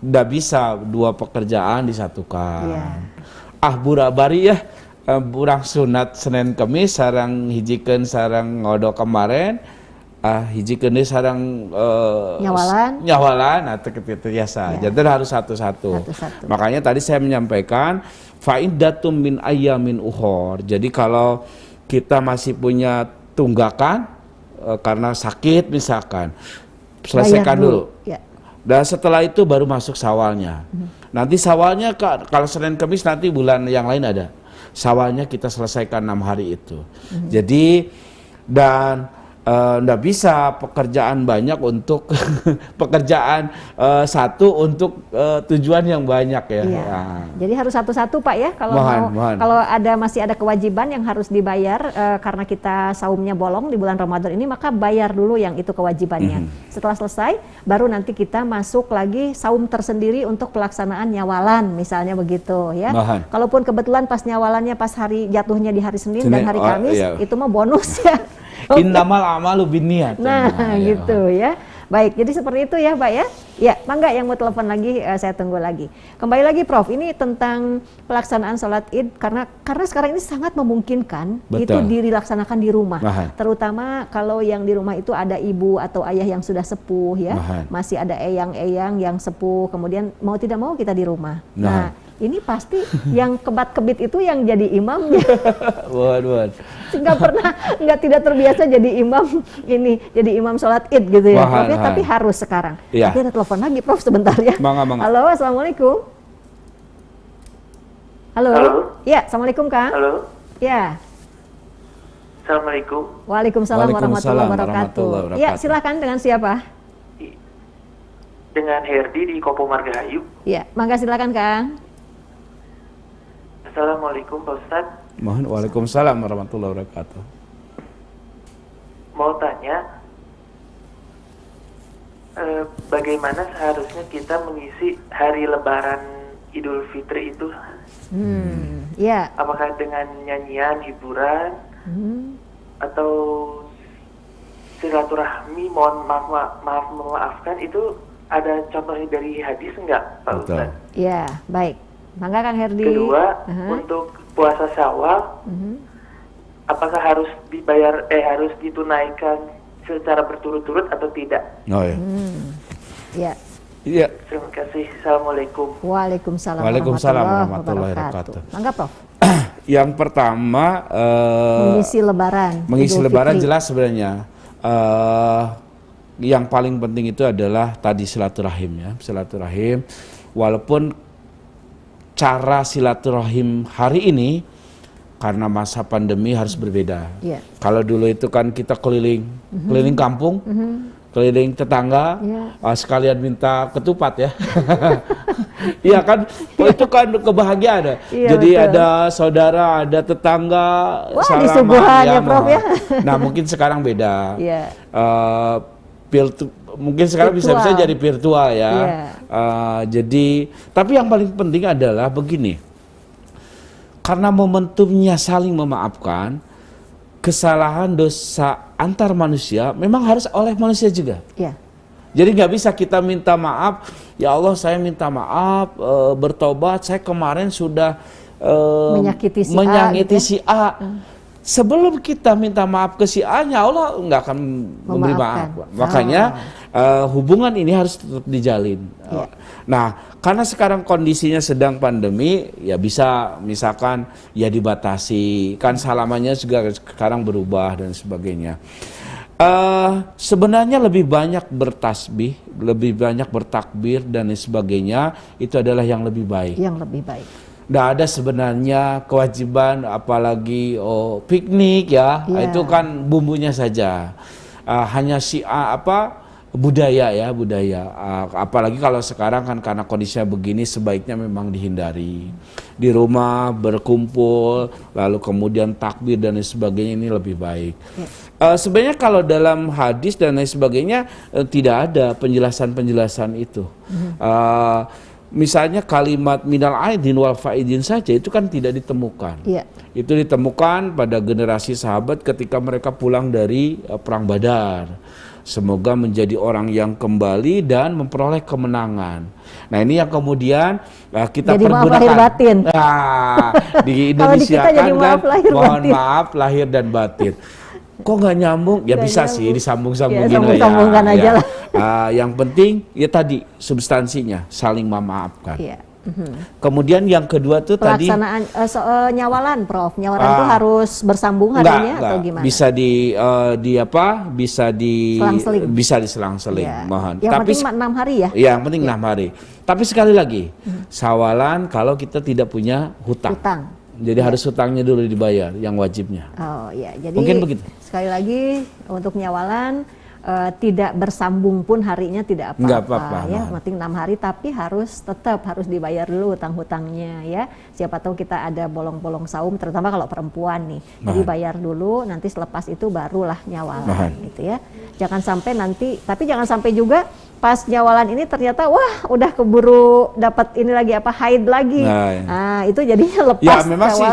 B: Nggak bisa dua pekerjaan disatukan. Bura-bari ya, burang sunat Senin Kemis sarang hijikeun sarang ngodok kemarin, hijikeun deui sarang nyawalan atau kitu biasa. Jadi harus satu-satu. Makanya tadi saya menyampaikan fa'iddatum min ayyamin ukhor. Jadi kalau kita masih punya tunggakan karena sakit misalkan, selesaikan dulu. Dan setelah itu baru masuk Syawalnya. Nanti Syawalnya kalau Senin Kemis nanti bulan yang lain ada. Syawalnya kita selesaikan 6 hari itu. Jadi dan nggak bisa pekerjaan banyak untuk pekerjaan satu untuk tujuan yang banyak ya.
A: Jadi harus satu-satu Pak ya. Kalau kalau masih ada kewajiban yang harus dibayar karena kita saumnya bolong di bulan Ramadan ini, maka bayar dulu yang itu kewajibannya. Setelah selesai baru nanti kita masuk lagi saum tersendiri untuk pelaksanaan nyawalan misalnya begitu ya. Kalaupun kebetulan pas nyawalannya pas hari jatuhnya di hari Senin dan hari Kamis itu mah bonus ya.
B: Innamal amalu binniyat.
A: Nah, gitu ya. Baik, jadi seperti itu ya, Pak ya. Ya, mangga yang mau telepon lagi saya tunggu lagi. Kembali lagi Prof, ini tentang pelaksanaan sholat Id karena sekarang ini sangat memungkinkan itu dilaksanakan di rumah. Terutama kalau yang di rumah itu ada ibu atau ayah yang sudah sepuh ya. Masih ada eyang-eyang yang sepuh, kemudian mau tidak mau kita di rumah. Nah, ini pasti yang kebat-kebit itu yang jadi imamnya. Tidak terbiasa jadi imam jadi imam sholat Id gitu ya, Prof ya, tapi harus sekarang. Tapi ada telepon lagi Prof sebentar ya. Halo, assalamualaikum. Halo. Ya, assalamualaikum Kang.
J: Halo.
A: Ya.
J: Assalamualaikum.
A: Waalaikumsalam warahmatullahi wabarakatuh. Ya, silakan dengan siapa?
J: Dengan Herdi di Kopo Margahayu.
A: Ya, mangga silakan Kang.
J: Assalamualaikum Pak Ustadz.
B: Waalaikumsalam warahmatullahi wabarakatuh.
J: Mau tanya, bagaimana seharusnya kita mengisi hari Lebaran Idul Fitri itu? Apakah dengan nyanyian, hiburan, atau silaturahmi? Maafkan itu ada contohnya dari hadis enggak Pak Ustadz?
A: Ya, baik. Mangga Kang Herdi.
J: Kedua, untuk puasa Syawal, apakah harus harus ditunaikan secara berturut-turut atau tidak? Terima kasih. Assalamualaikum.
A: Waalaikumsalam
B: warahmatullahi wabarakatuh.
A: Mangga Prof.
B: Yang pertama
A: mengisi Lebaran.
B: Mengisi Lebaran jelas sebenarnya. Yang paling penting itu adalah tadi silaturahim ya, silaturahim. Walaupun cara silaturahim hari ini karena masa pandemi harus berbeda. Kalau dulu itu kan kita keliling kampung, keliling tetangga, sekalian minta ketupat ya. Iya kan, itu kan kebahagiaan. Jadi betul. Ada saudara, ada tetangga,
A: salaman ya Prof ya.
B: Nah mungkin sekarang beda. Mungkin sekarang bisa jadi virtual ya. Jadi, tapi yang paling penting adalah begini, karena momentumnya saling memaafkan, kesalahan dosa antar manusia memang harus oleh manusia juga.
A: Ya.
B: Jadi nggak bisa kita minta maaf, ya Allah saya minta maaf, bertobat, saya kemarin sudah menyakiti si A. Sebelum kita minta maaf ke si A-nya, Allah nggak akan memberi maaf. Makanya hubungan ini harus tetap dijalin. Ya. Nah, karena sekarang kondisinya sedang pandemi, ya bisa misalkan ya dibatasi, kan salamannya juga sekarang berubah dan sebagainya. Sebenarnya lebih banyak bertasbih, lebih banyak bertakbir dan sebagainya, itu adalah yang lebih baik.
A: Yang lebih baik. Nggak
B: ada sebenarnya kewajiban, apalagi piknik ya, itu kan bumbunya saja. Hanya budaya ya, budaya. Apalagi kalau sekarang kan karena kondisinya begini, sebaiknya memang dihindari. Di rumah berkumpul, lalu kemudian takbir dan sebagainya, ini lebih baik. Sebenarnya kalau dalam hadis dan lain sebagainya tidak ada penjelasan-penjelasan itu. Misalnya kalimat minal aidin wal faidin saja itu kan tidak ditemukan. Itu ditemukan pada generasi sahabat ketika mereka pulang dari perang Badar. Semoga menjadi orang yang kembali dan memperoleh kemenangan. Nah, ini yang kemudian kita
A: jadi
B: pergunakan.
A: Maaf lahir batin.
B: Di Indonesia kan mohon maaf lahir dan batin. Kok nggak nyambung? Ya gak bisa nyambung. Sih disambung-sambungin lah ya.
A: Sambungkan aja lah.
B: Yang penting ya tadi substansinya saling memaafkan. Kemudian yang kedua tuh
A: pelaksanaan nyawalan, Prof. Nyawalan itu harus bersambung harinya atau gimana?
B: Bisa bisa diselang-seling. Mohon.
A: Yang penting 6 hari ya?
B: Iya, yang penting 6 hari. Tapi sekali lagi, sawalan kalau kita tidak punya hutang. Jadi harus hutangnya dulu dibayar, yang wajibnya.
A: Oh iya, jadi
B: mungkin begitu.
A: Sekali lagi untuk nyawalan tidak bersambung pun harinya tidak apa-apa ya, penting 6 hari, tapi tetap harus dibayar dulu hutang-hutangnya ya. Siapa tahu kita ada bolong-bolong saum, terutama kalau perempuan nih. Jadi bayar dulu, nanti selepas itu barulah nyawalan gitu ya. Jangan sampai nanti, tapi jangan sampai juga pas nyawalan ini ternyata wah udah keburu dapat ini lagi haid lagi. Nah, itu jadinya lepas.
B: Ya memang sih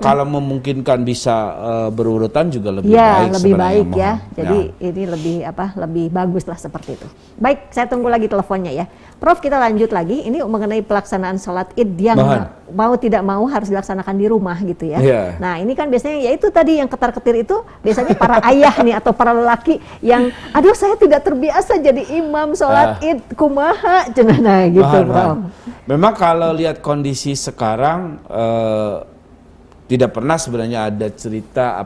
B: kalau memungkinkan bisa berurutan juga lebih baik.
A: Lebih baik ya. Jadi ini lebih bagus lah seperti itu. Baik, saya tunggu lagi teleponnya ya. Prof, kita lanjut lagi. Ini mengenai pelaksanaan sholat Id yang mau tidak mau harus dilaksanakan di rumah gitu ya. Nah, ini kan biasanya ya itu tadi yang ketar-ketir itu biasanya para ayah nih atau para lelaki yang aduh saya tidak terbiasa jadi imam sholat Id kumaha cenah gitu, Prof.
B: Memang kalau lihat kondisi sekarang tidak pernah sebenarnya ada cerita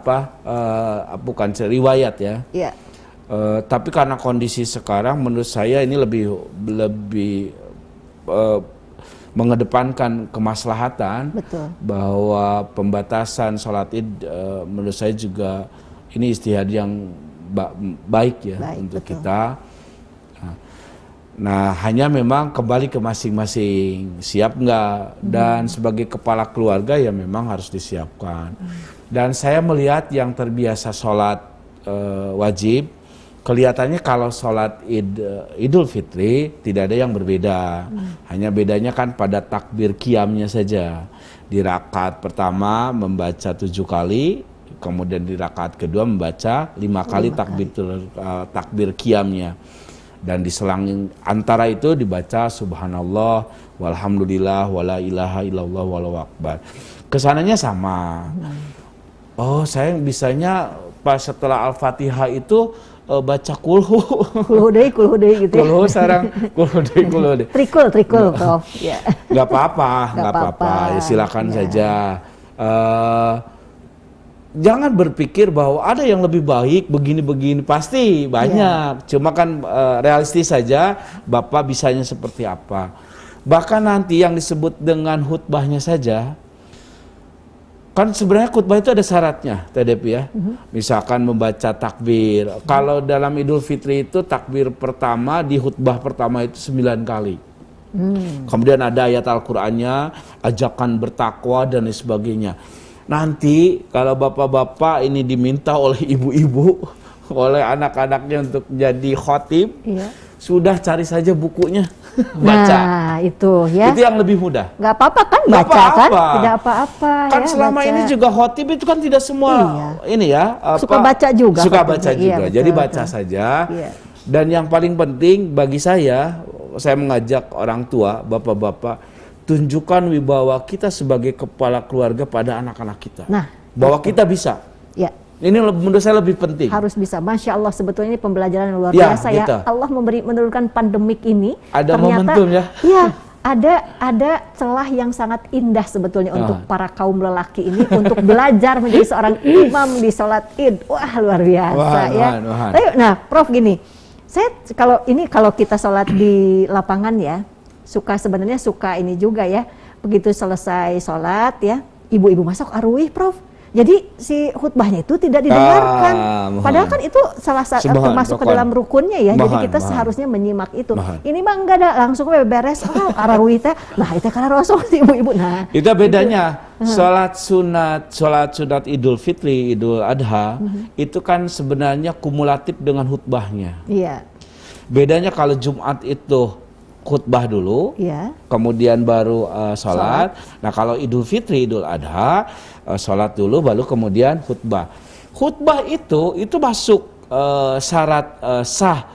B: bukan riwayat ya. Tapi karena kondisi sekarang menurut saya ini lebih mengedepankan kemaslahatan.
A: Betul.
B: Bahwa pembatasan sholat Id menurut saya juga ini ijtihad yang baik ya untuk kita. Nah, hanya memang kembali ke masing-masing, siap nggak? Dan sebagai kepala keluarga ya memang harus disiapkan. Dan saya melihat yang terbiasa sholat wajib, kelihatannya kalau sholat Idul Fitri tidak ada yang berbeda. Hanya bedanya kan pada takbir qiyamnya saja. Di rakaat pertama membaca 7 kali, kemudian di rakaat kedua membaca 5 kali takbir qiyamnya. Dan di selang antara itu dibaca subhanallah walhamdulillah wala ilaha illallah wallahu akbar. Kesananya sama. Oh, saya bisanya pas setelah Al-Fatihah itu baca kulhu
A: deui gitu ya.
B: Kulhu sareng kulhu deui.
A: Trikul Prof. Ya.
B: Enggak apa-apa. Ya, silakan saja. Jangan berpikir bahwa ada yang lebih baik begini-begini, pasti banyak. Cuma kan realistis saja Bapak bisanya seperti apa. Bahkan nanti yang disebut dengan khutbahnya saja, kan sebenarnya khutbah itu ada syaratnya, TDP ya. Misalkan membaca takbir. Kalau dalam Idul Fitri itu takbir pertama di khutbah pertama itu 9 kali. Kemudian ada ayat Al-Qur'annya, ajakan bertakwa dan lain sebagainya. Nanti kalau bapak-bapak ini diminta oleh ibu-ibu, oleh anak-anaknya untuk jadi khotib, sudah cari saja bukunya, baca.
A: Nah, itu ya.
B: Itu yang lebih mudah.
A: Nggak apa-apa kan
B: Nggak
A: baca
B: apa-apa.
A: kan? Tidak apa-apa
B: Kan
A: ya,
B: selama
A: baca.
B: ini juga khotib itu kan tidak semua ini ya.
A: Suka baca juga.
B: Suka
A: khotibnya.
B: baca
A: Iya,
B: juga.
A: betul,
B: Jadi baca
A: betul.
B: saja.
A: Iya.
B: Dan yang paling penting bagi saya mengajak orang tua, bapak-bapak, tunjukkan wibawa kita sebagai kepala keluarga pada anak-anak kita.
A: Nah,
B: bahwa kita bisa.
A: Ya.
B: Ini menurut saya lebih penting.
A: Harus bisa. Masya Allah, sebetulnya ini pembelajaran yang luar
B: Ya,
A: biasa
B: gitu.
A: ya. Allah menurunkan pandemik ini.
B: Ada
A: ternyata,
B: momentum ya.
A: Iya, ada celah yang sangat indah sebetulnya untuk para kaum lelaki ini untuk belajar menjadi seorang imam di sholat Id. Wah, luar biasa ya. Nah, Prof gini, saya kalau kita sholat di lapangan ya, sebenarnya suka ini juga ya. Begitu selesai sholat ya, ibu-ibu masuk arwih, Prof. Jadi si khutbahnya itu tidak didengarkan. Padahal kan itu termasuk ke dalam rukunnya ya. Jadi kita seharusnya menyimak itu. Ini mah enggak ada, langsung beres. Araruih teh. Nah, itu karena Rasul ibu-ibu. Nah,
B: itu bedanya. Sholat sunat Idul Fitri, Idul Adha itu kan sebenarnya kumulatif dengan khutbahnya.
A: Iya.
B: Bedanya kalau Jumat itu khutbah dulu, kemudian baru sholat. Nah, kalau Idul Fitri, Idul Adha, sholat dulu, baru kemudian khutbah. Khutbah itu masuk syarat sah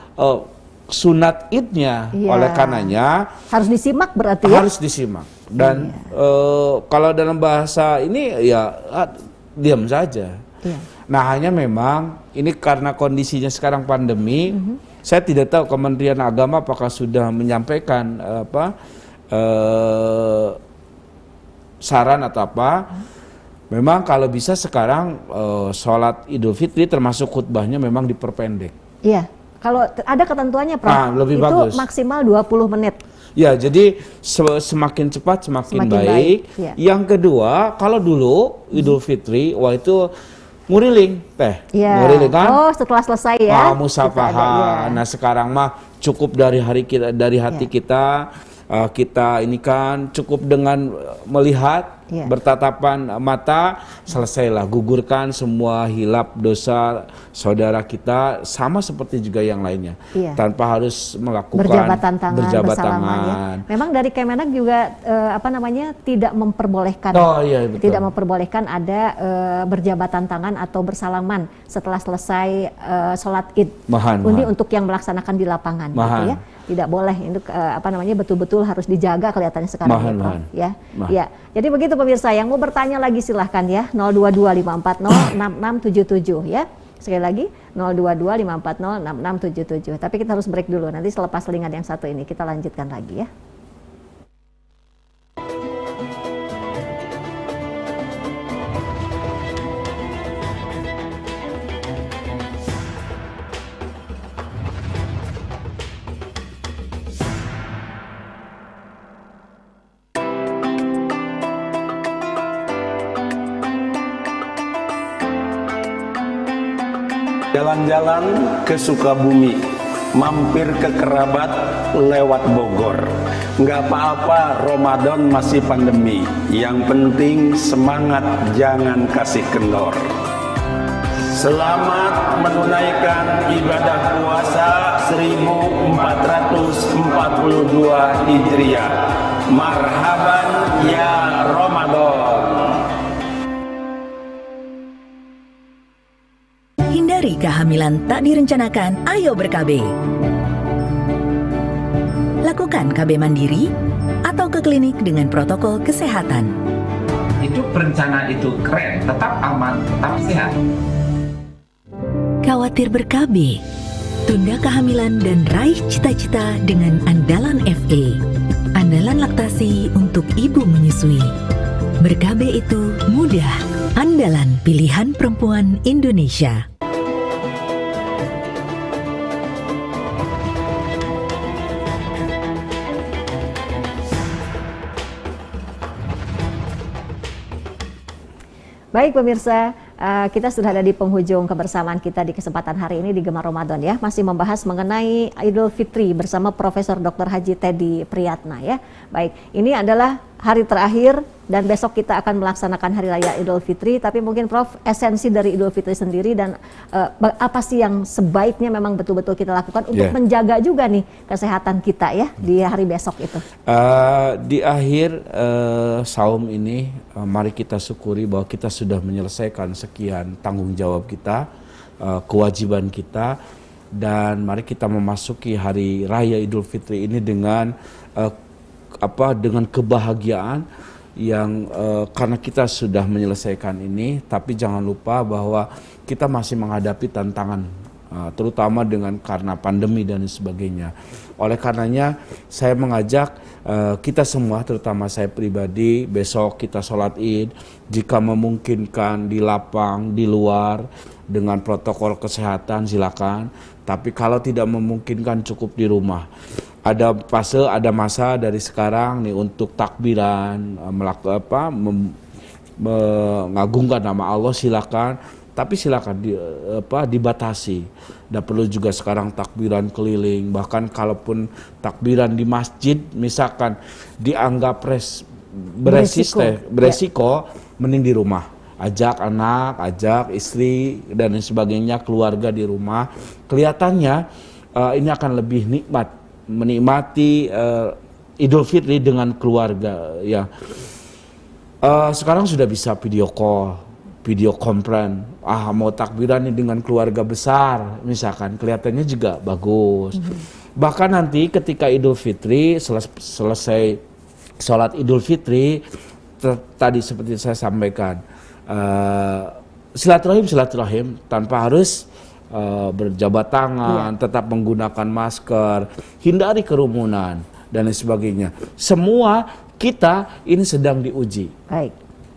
B: sunat idnya. Oleh karenanya
A: harus disimak berarti ya?
B: Harus disimak. Dan kalau dalam bahasa ini ya diam saja. Nah, hanya memang ini karena kondisinya sekarang pandemi. Saya tidak tahu Kementerian Agama apakah sudah menyampaikan saran atau apa. Memang kalau bisa sekarang sholat Idul Fitri termasuk khutbahnya memang diperpendek.
A: Iya, kalau ada ketentuannya Prof,
B: lebih
A: itu
B: bagus.
A: maksimal 20 menit.
B: Ya, jadi semakin cepat semakin baik.
A: Ya.
B: Yang kedua, kalau dulu Idul Fitri, wah itu nguriling teh, nguriling kan?
A: Oh, setelah selesai ya.
B: Musafahan. Nah, sekarang mah cukup dari hati kita, kita ini kan cukup dengan melihat, bertatapan mata, selesailah, gugurkan semua hilap dosa saudara kita, sama seperti juga yang lainnya, tanpa harus melakukan berjabat tangan. Ya.
A: Memang dari Kemenak juga tidak memperbolehkan, tidak memperbolehkan ada berjabatan tangan atau bersalaman setelah selesai sholat Id. Ini untuk yang melaksanakan di lapangan, gitu ya. Tidak boleh, itu betul-betul harus dijaga kelihatannya sekarang ya. Ya. Jadi begitu pemirsa, yang mau bertanya lagi silahkan ya, 0225406677 ya. Sekali lagi 0225406677. Tapi kita harus break dulu, nanti selepas selingan yang satu ini kita lanjutkan lagi ya.
C: Jalan-jalan ke Sukabumi, mampir ke kerabat lewat Bogor. Nggak apa-apa, Ramadan masih pandemi. Yang penting semangat, jangan kasih kendor. Selamat menunaikan ibadah puasa 1442 Hijriah. Marhaban ya Ramadan.
K: Hindari kehamilan tak direncanakan, ayo ber-KB. Lakukan KB mandiri atau ke klinik dengan protokol kesehatan.
L: Itu perencanaan itu keren, tetap aman, tetap sehat.
K: Khawatir ber-KB? Tunda kehamilan dan raih cita-cita dengan Andalan FA. Andalan laktasi untuk ibu menyusui. Ber-KB itu mudah. Andalan pilihan perempuan Indonesia.
A: Baik pemirsa, kita sudah ada di penghujung kebersamaan kita di kesempatan hari ini di Gemar Ramadan ya. Masih membahas mengenai Idul Fitri bersama Profesor Dr. Haji Teddy Priyatna ya. Baik, ini adalah hari terakhir dan besok kita akan melaksanakan Hari Raya Idul Fitri, tapi mungkin Prof, esensi dari Idul Fitri sendiri dan apa sih yang sebaiknya memang betul-betul kita lakukan untuk menjaga juga nih kesehatan kita ya di hari besok itu?
B: Di akhir saum ini, mari kita syukuri bahwa kita sudah menyelesaikan sekian tanggung jawab kita, kewajiban kita, dan mari kita memasuki Hari Raya Idul Fitri ini dengan dengan kebahagiaan yang karena kita sudah menyelesaikan ini, tapi jangan lupa bahwa kita masih menghadapi tantangan, terutama karena pandemi dan sebagainya. Oleh karenanya saya mengajak kita semua, terutama saya pribadi, besok kita sholat Id, jika memungkinkan di lapang, di luar, dengan protokol kesehatan silakan, tapi kalau tidak memungkinkan cukup di rumah. Ada masa dari sekarang nih untuk takbiran, mengagungkan nama Allah silakan, tapi silakan dibatasi. Dan perlu juga sekarang takbiran keliling, bahkan kalaupun takbiran di masjid misalkan dianggap beresiko, mending di rumah. Ajak anak, ajak istri dan sebagainya, keluarga di rumah. Kelihatannya ini akan lebih menikmati Idul Fitri dengan keluarga ya. Sekarang sudah bisa video call, video conference. Mau takbiran dengan keluarga besar misalkan, kelihatannya juga bagus. Bahkan nanti ketika Idul Fitri selesai sholat Idul Fitri, tadi seperti saya sampaikan, silaturahim tanpa harus berjabat tangan, tetap menggunakan masker, hindari kerumunan dan lain sebagainya. Semua kita ini sedang diuji.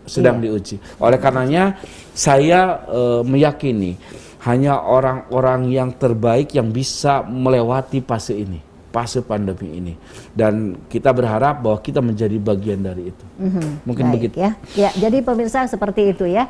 B: Diuji. Oleh karenanya saya meyakini hanya orang-orang yang terbaik yang bisa melewati fase ini, fase pandemi ini, dan kita berharap bahwa kita menjadi bagian dari itu. Mungkin begitu
A: ya. Jadi pemirsa seperti itu ya.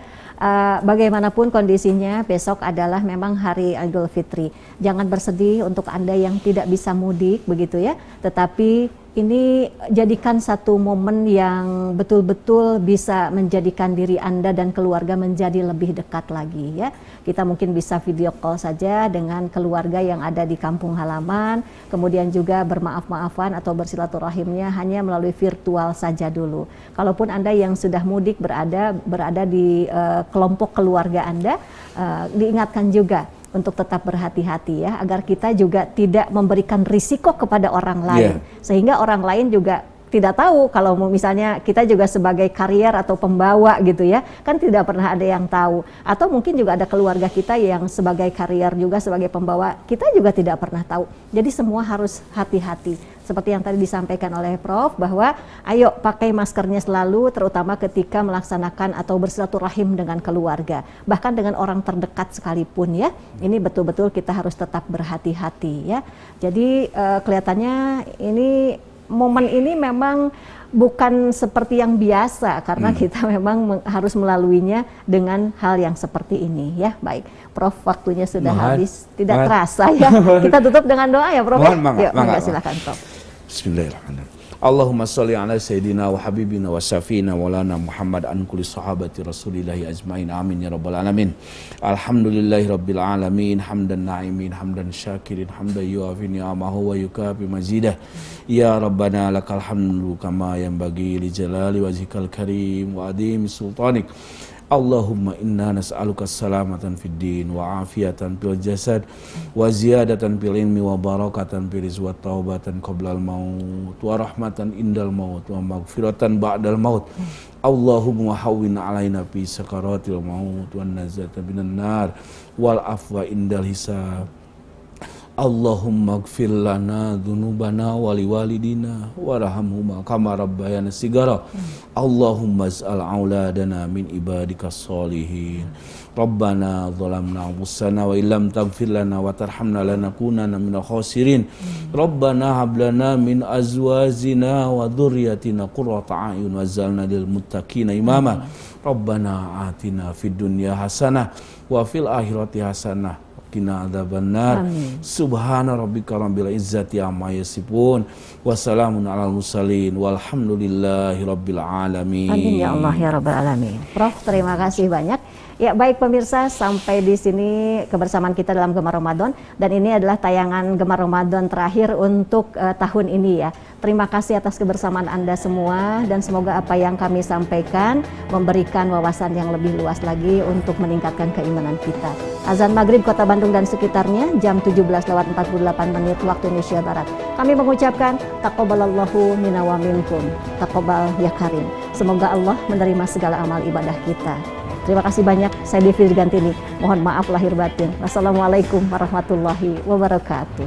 A: Bagaimanapun kondisinya, besok adalah memang hari Idul Fitri. Jangan bersedih untuk Anda yang tidak bisa mudik begitu ya, tetapi ini jadikan satu momen yang betul-betul bisa menjadikan diri Anda dan keluarga menjadi lebih dekat lagi ya. Kita mungkin bisa video call saja dengan keluarga yang ada di kampung halaman, kemudian juga bermaaf-maafan atau bersilaturahimnya hanya melalui virtual saja dulu. Kalaupun Anda yang sudah mudik berada di kelompok keluarga Anda, diingatkan juga untuk tetap berhati-hati ya, agar kita juga tidak memberikan risiko kepada orang lain, sehingga orang lain juga tidak tahu kalau misalnya kita juga sebagai karier atau pembawa gitu ya, kan tidak pernah ada yang tahu. Atau mungkin juga ada keluarga kita yang sebagai karier juga sebagai pembawa, kita juga tidak pernah tahu. Jadi semua harus hati-hati. Seperti yang tadi disampaikan oleh Prof, bahwa ayo pakai maskernya selalu, terutama ketika melaksanakan atau bersilaturahim dengan keluarga, bahkan dengan orang terdekat sekalipun ya. Ini betul-betul kita harus tetap berhati-hati ya. Jadi kelihatannya momen ini memang bukan seperti yang biasa, karena kita memang harus melaluinya dengan hal yang seperti ini ya. Baik, Prof, waktunya sudah habis, tidak terasa ya. Kita tutup dengan doa ya Prof. Yuk, silakan Prof.
B: Bismillahirrahmanirrahim. Allahumma sholli ala sayyidina wa habibina wa syafiina wa lana Muhammad an kulli sahabati rasulillahi ajmain, amin ya rabbal alamin. Alhamdulillahi rabbil alamin, hamdan na'imin, hamdan syakirin, hamdan yuafi ni'amahu wa yukafi mazidah. Ya Rabbana lakal hamdu kama yanbaghi li jalali wajhikal karim wa adhimi sultanik. Allahumma inna nas'aluka salamatan fid din wa afiatan fil jasad wa ziyadatan fil ilmi wa barakatan fil rizqi wa taubatan qabla al maut wa rahmatan indal maut wa maghfiratan ba'dal maut. Allahumma hawwin alaina fi sakaratil maut wan najata minan nar wal afwa indal hisab. Allahumma gfir lana dhunubana wa liwalidina warhamhuma kama rabbayana sigara. Allahumma az'al auladana min ibadikas solihin. Rabbana zalamna anfusana wa illam taghfir lana wa tarhamna lanakunanna minal khasirin. Rabbana hab lana min azwajina wa dhurriyyatina qurrata a'yun waj'alna lil muttaqina imama. Rabbana atina fid dunya hasanah wa fil akhirati hasanah qina adzabannar. Subhana rabbika rabbil izzati amma yasifun wa salamun alal mursalin walhamdulillahi rabbil alamin.
A: Amin ya Allah ya rabbal alamin. Prof, terima kasih banyak. Ya baik pemirsa, sampai di sini kebersamaan kita dalam Gemar Ramadan, dan ini adalah tayangan Gemar Ramadan terakhir untuk tahun ini ya. Terima kasih atas kebersamaan Anda semua, dan semoga apa yang kami sampaikan memberikan wawasan yang lebih luas lagi untuk meningkatkan keimanan kita. Azan Maghrib Kota Bandung dan sekitarnya jam 17:48 waktu Indonesia Barat. Kami mengucapkan taqabbalallahu minna wa minkum. Taqabbal ya karim. Semoga Allah menerima segala amal ibadah kita. Terima kasih banyak. Saya Devi Gantini. Mohon maaf lahir batin. Wassalamualaikum warahmatullahi wabarakatuh.